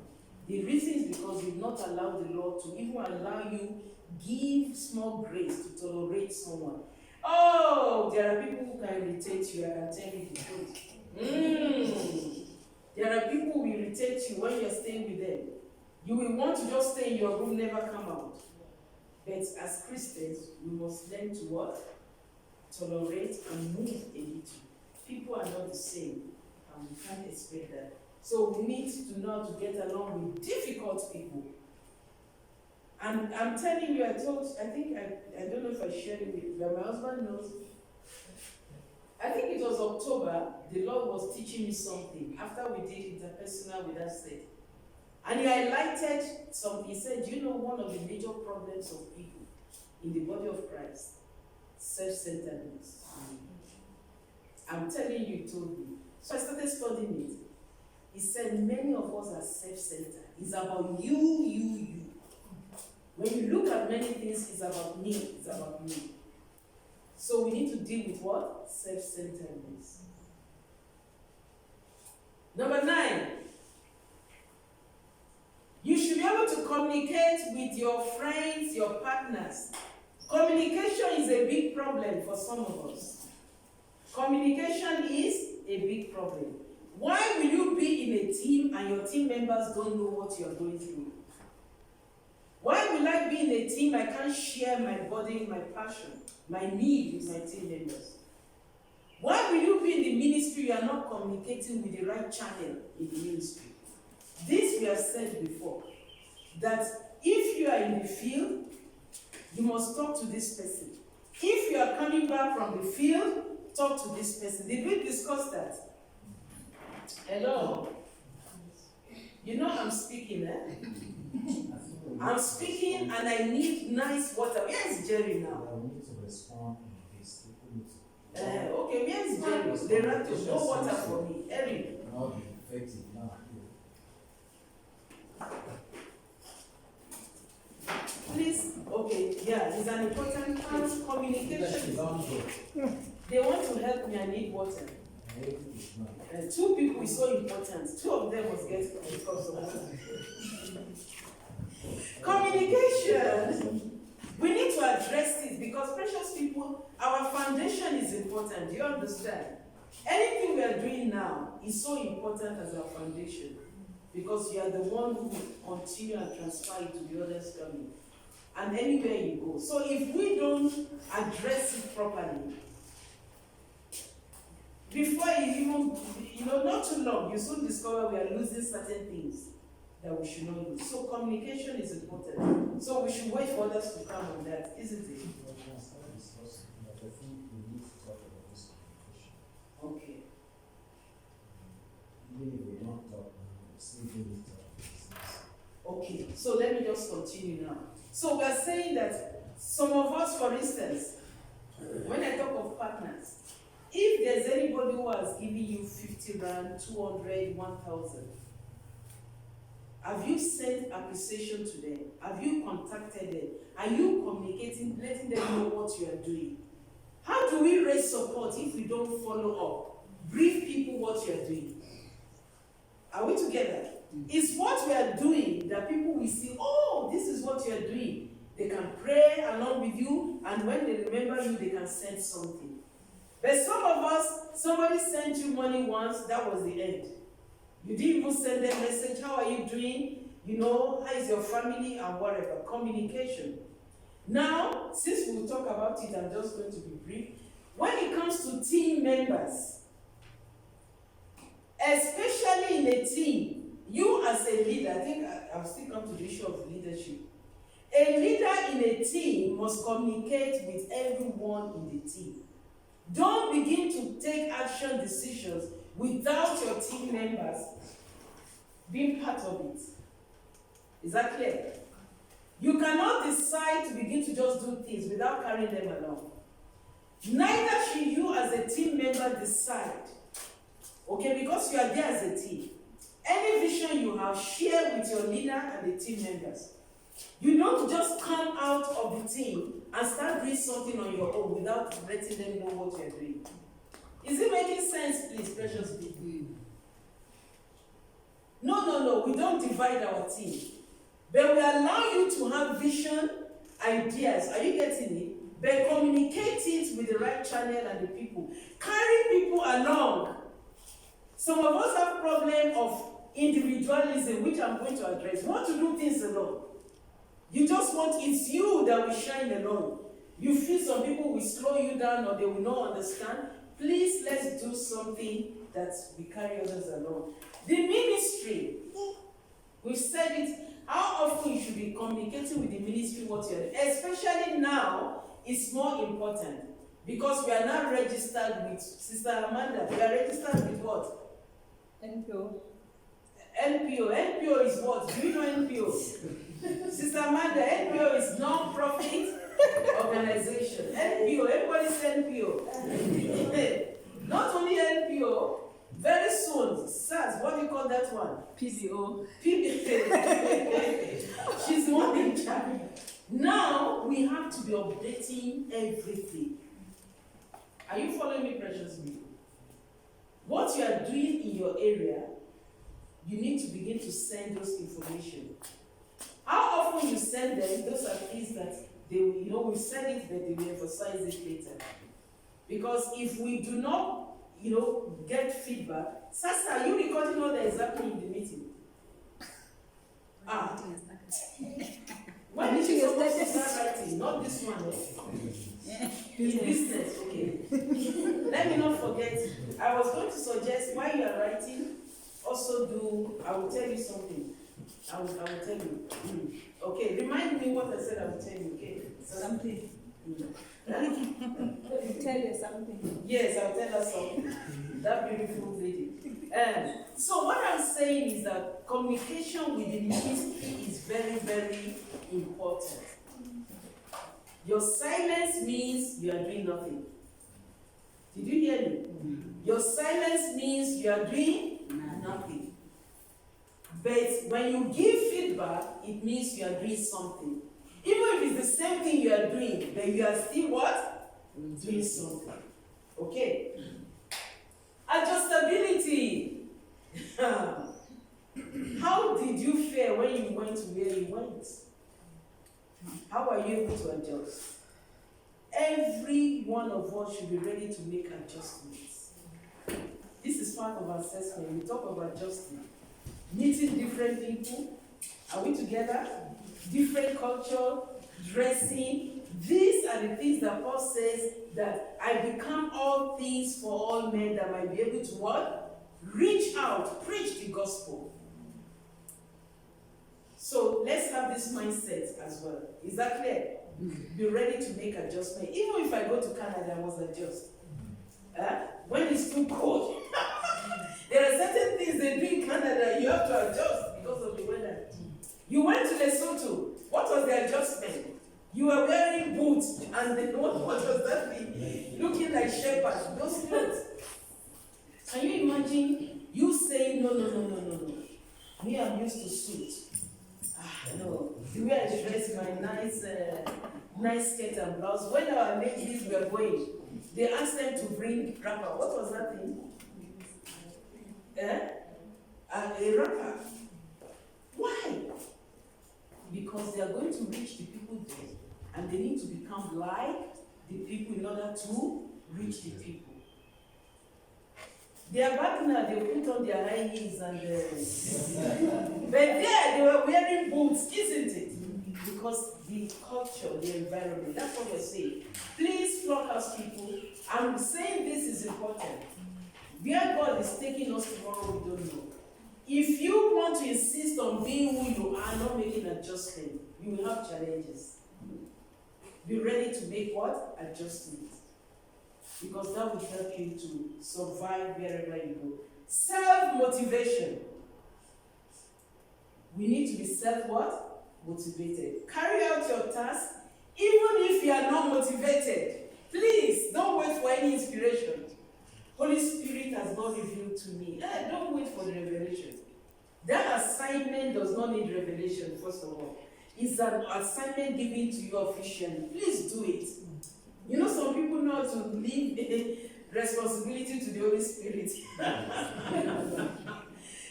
The reason is because because you've not allowed the Lord to even allow you give small grace to tolerate someone. Oh, there are people who can irritate you, I can tell you the truth. There are people who will irritate you when you're staying with them. You will want to just stay in your room, never come out. But as Christians, we must learn to what? Tolerate and move a little. People are not the same, and we can't expect that. So we need to know how to get along with difficult people. And I'm telling you, I don't know if I shared it with you, but my husband knows. I think it was October, the Lord was teaching me something after we did interpersonal with that state. And he highlighted something. He said, do you know one of the major problems of people in the body of Christ? Self-centeredness. I'm telling you, he told me. So I started studying it. He said, many of us are self-centered. It's about you. When you look at many things, it's about me, it's about me. So we need to deal with what? Self-centeredness. Number 9. You should be able to communicate with your friends, your partners. Communication is a big problem for some of us. Communication is a big problem. Why will you be in a team and your team members don't know what you are going through? Why will I be in a team I can't share my body, my passion, my need with my team members? Why will you be in the ministry you are not communicating with the right channel in the ministry? This we have said before, that if you are in the field, you must talk to this person. If you are coming back from the field, talk to this person. Did we discuss that? Hello? You know I'm speaking, eh? I'm speaking and I need nice water. Where is Jerry now? We need to respond in this. Okay, where is Jerry? They ran to no water for me. Eric. Not be effective now. Please, okay, yeah, it's an important thing. Communication. They want to help me, I need water. 2 people is so important. 2 of them must get because of water. Communication. We need to address this because, precious people, our foundation is important. Do you understand? Anything we are doing now is so important as our foundation because you are the one who will continue and transfer it to the others coming. And anywhere you go. So if we don't address it properly, before you even, not too long, you soon discover we are losing certain things that we should not lose. So communication is important. So we should wait for others to come on that, isn't it? Okay. Okay, so let me just continue now. So we are saying that some of us, for instance, when I talk of partners, if there's anybody who has given you 50 rand, 200, 1,000, have you sent appreciation to them? Have you contacted them? Are you communicating, letting them know what you are doing? How do we raise support if we don't follow up? Brief people what you are doing. Are we together? It's what we are doing that people will see, oh, this is what you are doing. They can pray along with you, and when they remember you, they can send something. But some of us, somebody sent you money once, that was the end. You didn't even send them a message, how are you doing? How is your family and whatever. Communication. Now, since we'll talk about it, I'm just going to be brief. When it comes to team members, especially in a team, you as a leader, I think I'll still come to the issue of leadership. A leader in a team must communicate with everyone in the team. Don't begin to take action decisions without your team members being part of it. Is that clear? You cannot decide to begin to just do things without carrying them along. Neither should you as a team member decide, okay, because you are there as a team. Any vision you have, share with your leader and the team members. You don't just come out of the team and start doing something on your own without letting them know what you're doing. Is it making sense, please, precious people? No, we don't divide our team. But we allow you to have vision, ideas. Are you getting it? But communicate it with the right channel and the people. Carry people along. Some of us have problem of individualism, which I'm going to address. You want to do things alone. You just want, it's you that will shine alone. You feel some people will slow you down or they will not understand. Please, let's do something that we carry others along. The ministry, we've said it, how often you should be communicating with the ministry what you're doing, especially now, it's more important because we are now registered with Sister Amanda. We are registered with what? NPO. NPO is what? Do you know NPO? Sister Amanda, NPO is non-profit organization. NPO, everybody say NPO. Not only NPO, very soon, SARS, what do you call that one? PDO. She's more in charge. Now we have to be updating everything. Are you following me, precious people? What you are doing in your area, you need to begin to send those information. How often you send them, those are things that they will, we send it, but they will emphasize it later. Because if we do not, get feedback, Sasa, are you recording all that is happening in the meeting? When did you supposed to start writing? Not this one. In business, okay. Let me not forget. I was going to suggest while you are writing, also do. I will tell you something. I will tell you. Okay, remind me what I said. I will tell you. Okay. Something. Tell you something. Yes, I'll tell her something. That beautiful lady. So what I'm saying is that communication with the ministry is very, very important. Your silence means you are doing nothing. Did you hear me? Your silence means you are doing nothing. But when you give feedback, it means you are doing something. Even if it's the same thing you are doing, then you are still what? Doing something. Okay? Adjustability. How did you fare when you went to where you went? How are you able to adjust? Every one of us should be ready to make adjustments. This is part of our assessment. We talk about adjustment. Meeting different people. Are we together? Different culture, dressing. These are the things that Paul says that I become all things for all men that might be able to what? Reach out, preach the gospel. So let's have this mindset as well. Is that clear? Be ready to make adjustment. Even if I go to Canada, I must adjust. When it's too cold, there are certain things they do in Canada, you have to adjust because of the weather. You went to Lesotho. What was the adjustment? You were wearing boots, and then what was that thing? Looking like shepherds, those clothes. Can you imagine you saying, no. Me, I'm used to suit. No. The way I dress my nice skirt and blouse. When our ladies were going, they asked them to bring wrapper. What was that thing? A wrapper. Why? Because they are going to reach the people there, and they need to become like the people in order to reach the people. They are back now, they put on their high heels and but there they were wearing boots, isn't it? Because the culture, the environment, that's what we're saying. Please, Flockhouse people, I'm saying this is important. Where God is taking us tomorrow, we don't know. If you want to insist on being who you are, not making adjustment, you will have challenges. Be ready to make what? Adjustments. Because that will help you to survive wherever you go. Self-motivation. We need to be self-what? Motivated. Carry out your task, even if you are not motivated. Please, don't wait for any inspiration. Holy Spirit has not revealed to me. Don't wait for the revelation. That assignment does not need revelation, first of all. It's an assignment given to you officially. Please do it. You know, some people know how to leave responsibility to the Holy Spirit.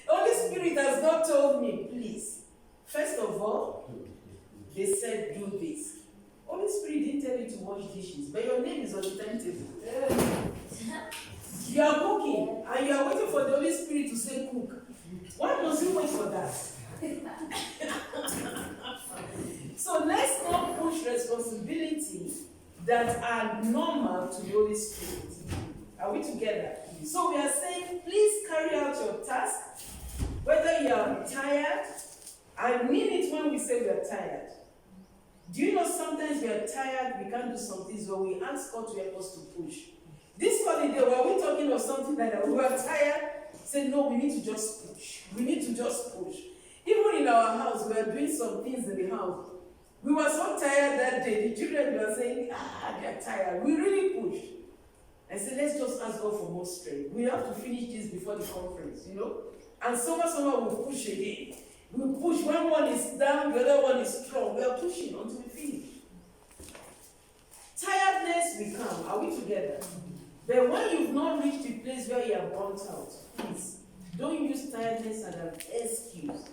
Holy Spirit has not told me, please. First of all, before, they said do this. Holy Spirit didn't tell you to wash dishes, but your name is on the timetable. You are cooking, and you are waiting for the Holy Spirit to say cook. Why must you wait for that? So let's not push responsibility that are normal to the Holy Spirit. Are we together? So we are saying, please carry out your task, whether you are tired. I mean it when we say we are tired. Do you know sometimes we are tired, we can't do some things, but we ask God to help us to push. This holiday, were we talking of something like that? We were tired, say no, we need to just push. We need to just push. Even in our house, we are doing some things in the house. We were so tired that day, the children were saying, they are tired. We really pushed. I said, let's just ask God for more strength. We have to finish this before the conference, you know? And someone will push again. We push. When one is down, the other one is strong. We are pushing until we finish. Tiredness will come. Are we together? But when you've not reached the place where you are burnt out, please, don't use tiredness as an excuse.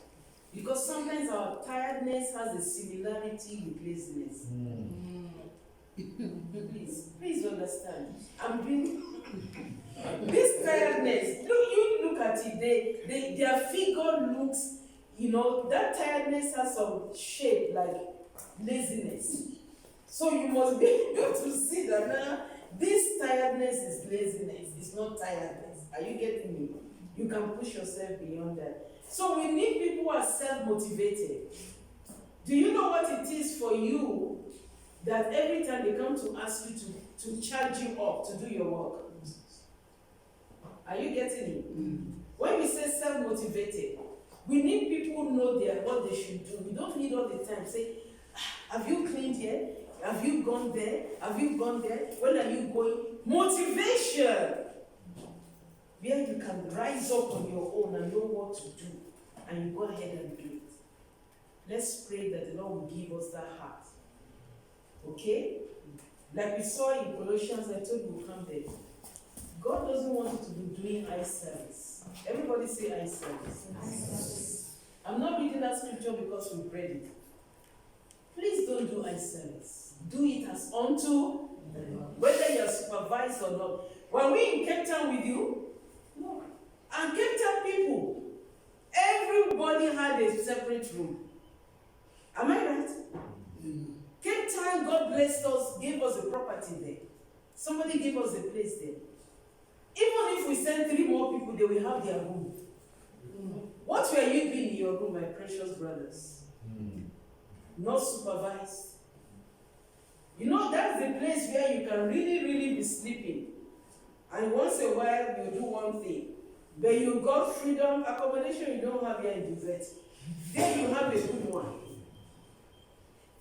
Because sometimes our tiredness has a similarity with laziness. Please understand. I'm being this tiredness. Look at it. Their figure looks, that tiredness has some shape like laziness. So you must be able to see that now this tiredness is laziness. It's not tiredness. Are you getting me? You can push yourself beyond that. So we need people who are self-motivated. Do you know what it is for you that every time they come to ask you to charge you up to do your work? Are you getting it? When we say self-motivated, we need people who know what they should do. We don't need all the time say, have you cleaned here? Have you gone there? Have you gone there? When are you going? Motivation! Where you can rise up on your own and know what to do, and you go ahead and do it. Let's pray that the Lord will give us that heart. Okay? Like we saw in Colossians, I told you we'll come there. God doesn't want you to be doing eye service. Everybody say eye service. Eye service. I'm not reading that scripture because we read it. Please don't do eye service. Do it as unto the Lord. Whether you're supervised or not. Were we in Cape Town with you? No. And Cape Town people, everybody had a separate room. Am I right? Cape Town, God blessed us, gave us a property there. Somebody gave us a place there. Even if we send 3 more people, they will have their room. What were you doing in your room, my precious brothers? Not supervised. That's the place where you can really, really be sleeping. And once a while, you do one thing. But you got freedom, accommodation you don't have here in Duvet. Then you have a good one.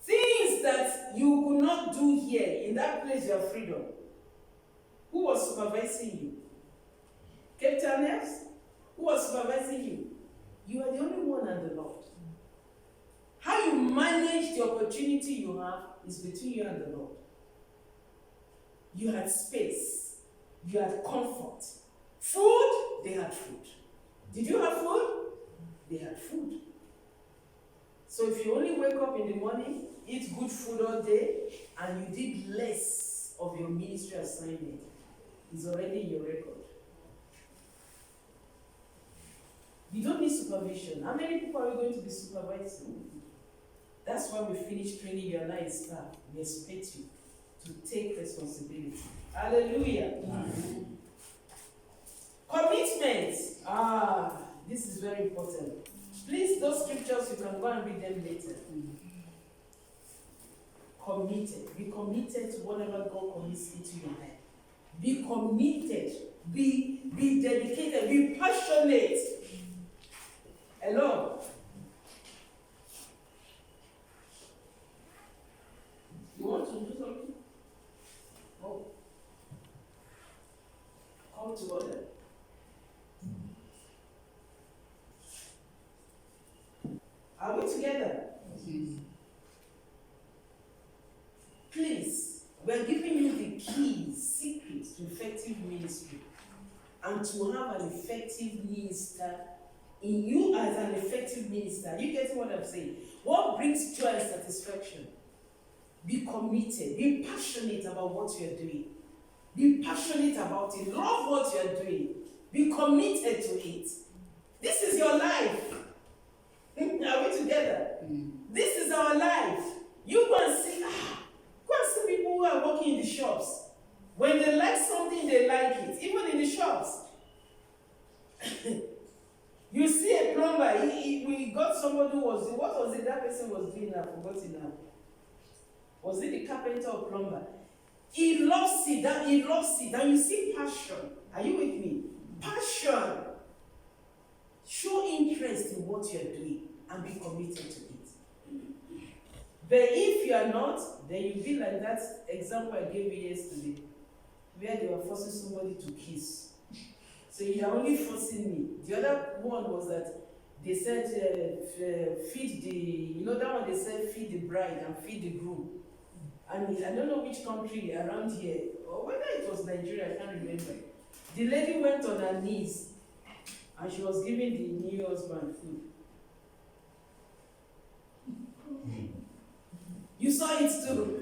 Things that you could not do here, in that place you have freedom. Who was supervising you? Cape Towners? Who was supervising you? You are the only one and the Lord. How you manage the opportunity you have is between you and the Lord. You had space. You had comfort. Food, they had food. Did you have food? They had food. So if you only wake up in the morning, eat good food all day, and you did less of your ministry assignment, it's already in your record. You don't need supervision. How many people are we going to be supervising? That's why we finish training your life staff. We expect you to take responsibility. Hallelujah. Amen. Commitment. This is very important. Please, those scriptures, you can go and read them later. Committed. Be committed to whatever God commits into your life. Be committed. Be dedicated. Be passionate. Hello? You want to do something? Oh. Come to order. Are we together? Yes. Please, we are giving you the keys, secrets to effective ministry and to have an effective minister in you as an effective minister. You get what I'm saying? What brings joy and satisfaction. Be committed. Be passionate about what you are doing. Be passionate about it. Love what you are doing. Be committed to it. This is your life. Are we together? This is our life. You go and see people who are working in the shops. When they like something, they like it. Even in the shops. You see a plumber, we got somebody who was, what was it that person was doing now? I forgot it now. Was it the carpenter or plumber? He loves it, and you see passion. Are you with me? Passion. Show interest in what you're doing and be committed to it. But if you are not, then you'll be like that example I gave you yesterday, where they were forcing somebody to kiss. So you are only forcing me. The other one was that they said feed the, that one they said feed the bride and feed the groom. And I don't know which country around here, or whether it was Nigeria, I can't remember. The lady went on her knees and she was giving the new husband food. You saw it too.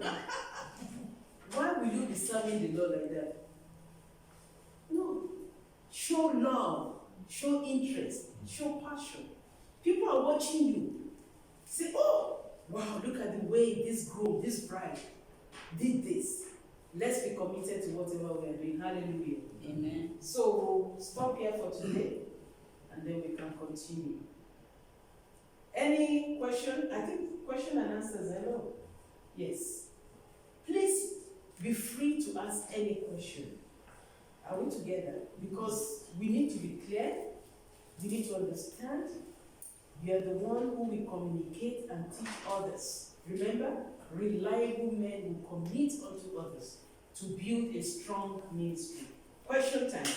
Why will you be serving the Lord like that? No. Show love, show interest, show passion. People are watching you. Say, oh, wow, look at the way this groom, this bride did this. Let's be committed to whatever we are doing. Hallelujah. Amen. So we'll stop here for today and then we can continue. Any question? I think question and answers, hello. Yes. Please be free to ask any question. Are we together? Because we need to be clear, we need to understand. You are the one who will communicate and teach others. Remember, reliable men will commit unto others to build a strong ministry. Question time.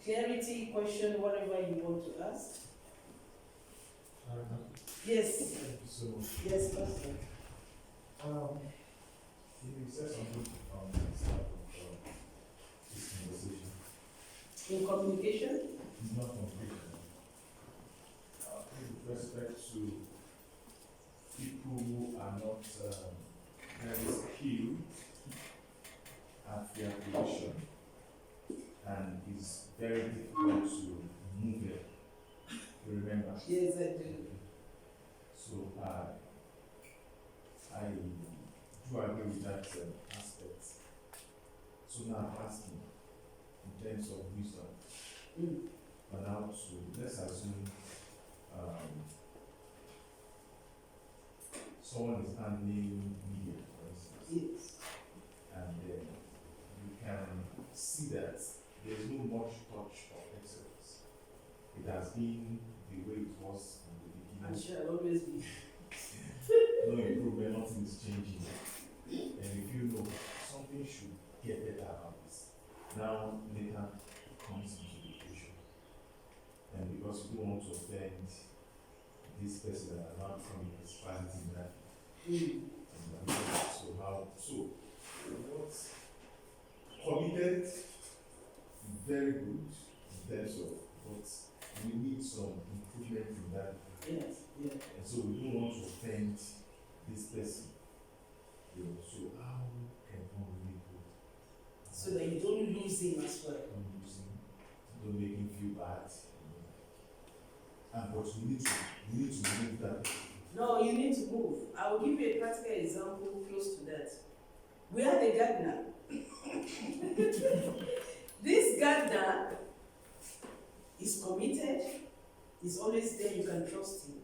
Clarity, question, whatever you want to ask. Yes. Thank you so much. Yes, Pastor. You said something from the start of this conversation. In communication? It's not communication. With respect to people who are not very skilled at their position, and it's very difficult to move it. You remember? Yes, I do. So I do agree with that aspect. So now I'm asking, in terms of wisdom, but now to, let's assume someone is handling media, for instance, Yes. and you can see that there's no much touch of excellence. It has been the way it was from the And beginning. shall always be. No improvement, nothing is changing. And if you know something should get better about this, now later comes into the equation. And because you don't want to offend this person that are not from his quality in that. So what's committed, very good in terms of, but we need some improvement in that. Yes, yes. And so we don't want to offend this person. You know, so how can one really go? So that you don't lose him as well. Don't lose him, don't make him feel bad. And but we need to move that. No, you need to move. I will give you a practical example close to that. We had a gardener. This gardener is committed, is always there, you can trust him.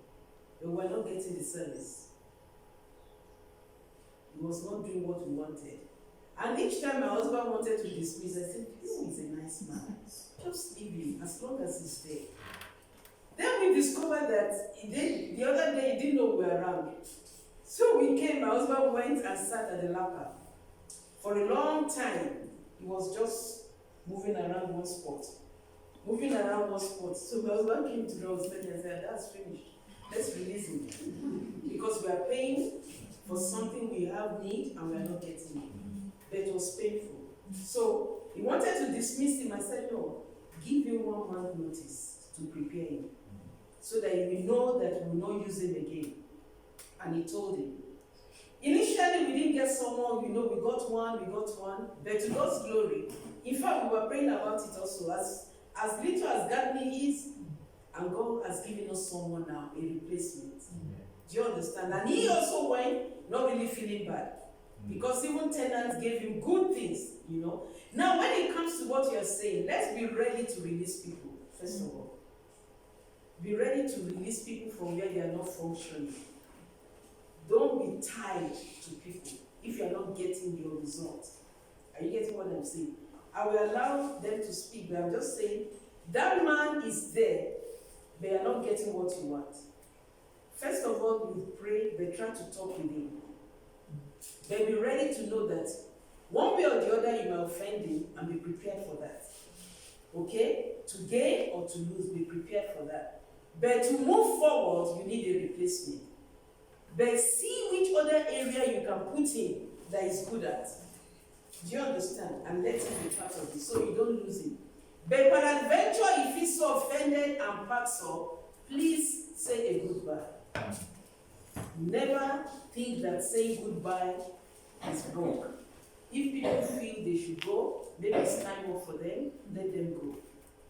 But we're not getting the service. He was not doing what we wanted. And each time my husband wanted to dismiss, I said, "Oh, he's a nice man. Just leave him as long as he's there." Then we discovered that the other day he didn't know we were around. So we came, my husband went and sat at the lapa. For a long time, he was just moving around one spot. So my husband came to the hospital and said, "That's finished. Let's release him." Because we are paying for something we have need and we are not getting it. But it was painful. So he wanted to dismiss him. I said, "No, give him 1 month notice to prepare him." so that he will know that we will not use him again. And he told him. Initially, we didn't get someone, we got one, but to God's glory. In fact, we were praying about it also. As little as gardening is, and God has given us someone now, a replacement. Do you understand? And he also went, not really feeling bad. Because even tenants gave him good things, Now, when it comes to what you're saying, let's be ready to release people, first of all. Be ready to release people from where they are not functioning. Don't be tied to people if you are not getting your results. Are you getting what I'm saying? I will allow them to speak, but I'm just saying that man is there, but you are not getting what you want. First of all, you pray, but try to talk with him. But be ready to know that one way or the other you may offend him, and be prepared for that. Okay? To gain or to lose, be prepared for that. But to move forward, you need a replacement. But see which other area you can put in that is good at. Do you understand? And let him be part of it so you don't lose him. But peradventure, if he's so offended and packs up, please say a goodbye. Never think that saying goodbye is wrong. If people feel they should go, maybe it's time off for them, let them go.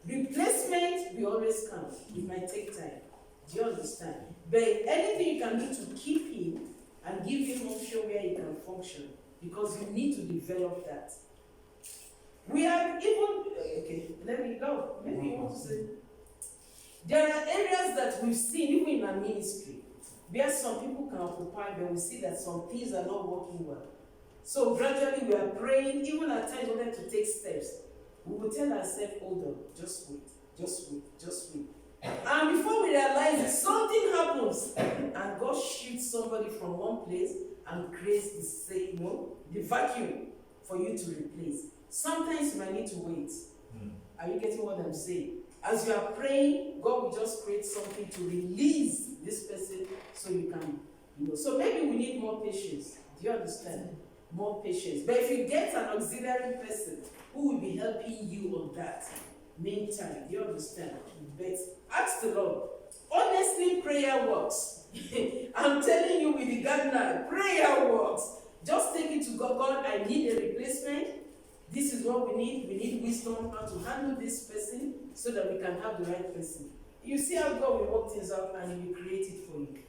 Replacement will always come. It might take time. Do you understand? But anything you can do to keep him and give him option where he can function, because you need to develop that. We have even, okay, let me go. Maybe you want to say. There are areas that we've seen, even in our ministry, where some people can occupy, but we see that some things are not working well. So gradually we are praying, even at times we wanted to take steps. We will tell ourselves, hold on, just wait, just wait, just wait. And before we realize it, something happens, and God shoots somebody from one place and creates the same, the vacuum for you to replace. Sometimes you might need to wait. Are you getting what I'm saying? As you are praying, God will just create something to release this person so you can, So maybe we need more patience. Do you understand? More patience. But if you get an auxiliary person who will be helping you on that, meantime, do you understand? But ask the Lord. Honestly, prayer works. I'm telling you with the gardener, prayer works. Just take it to God. God, I need a replacement. This is what we need. We need wisdom how to handle this person so that we can have the right person. You see how God will work things out and He will create it for you.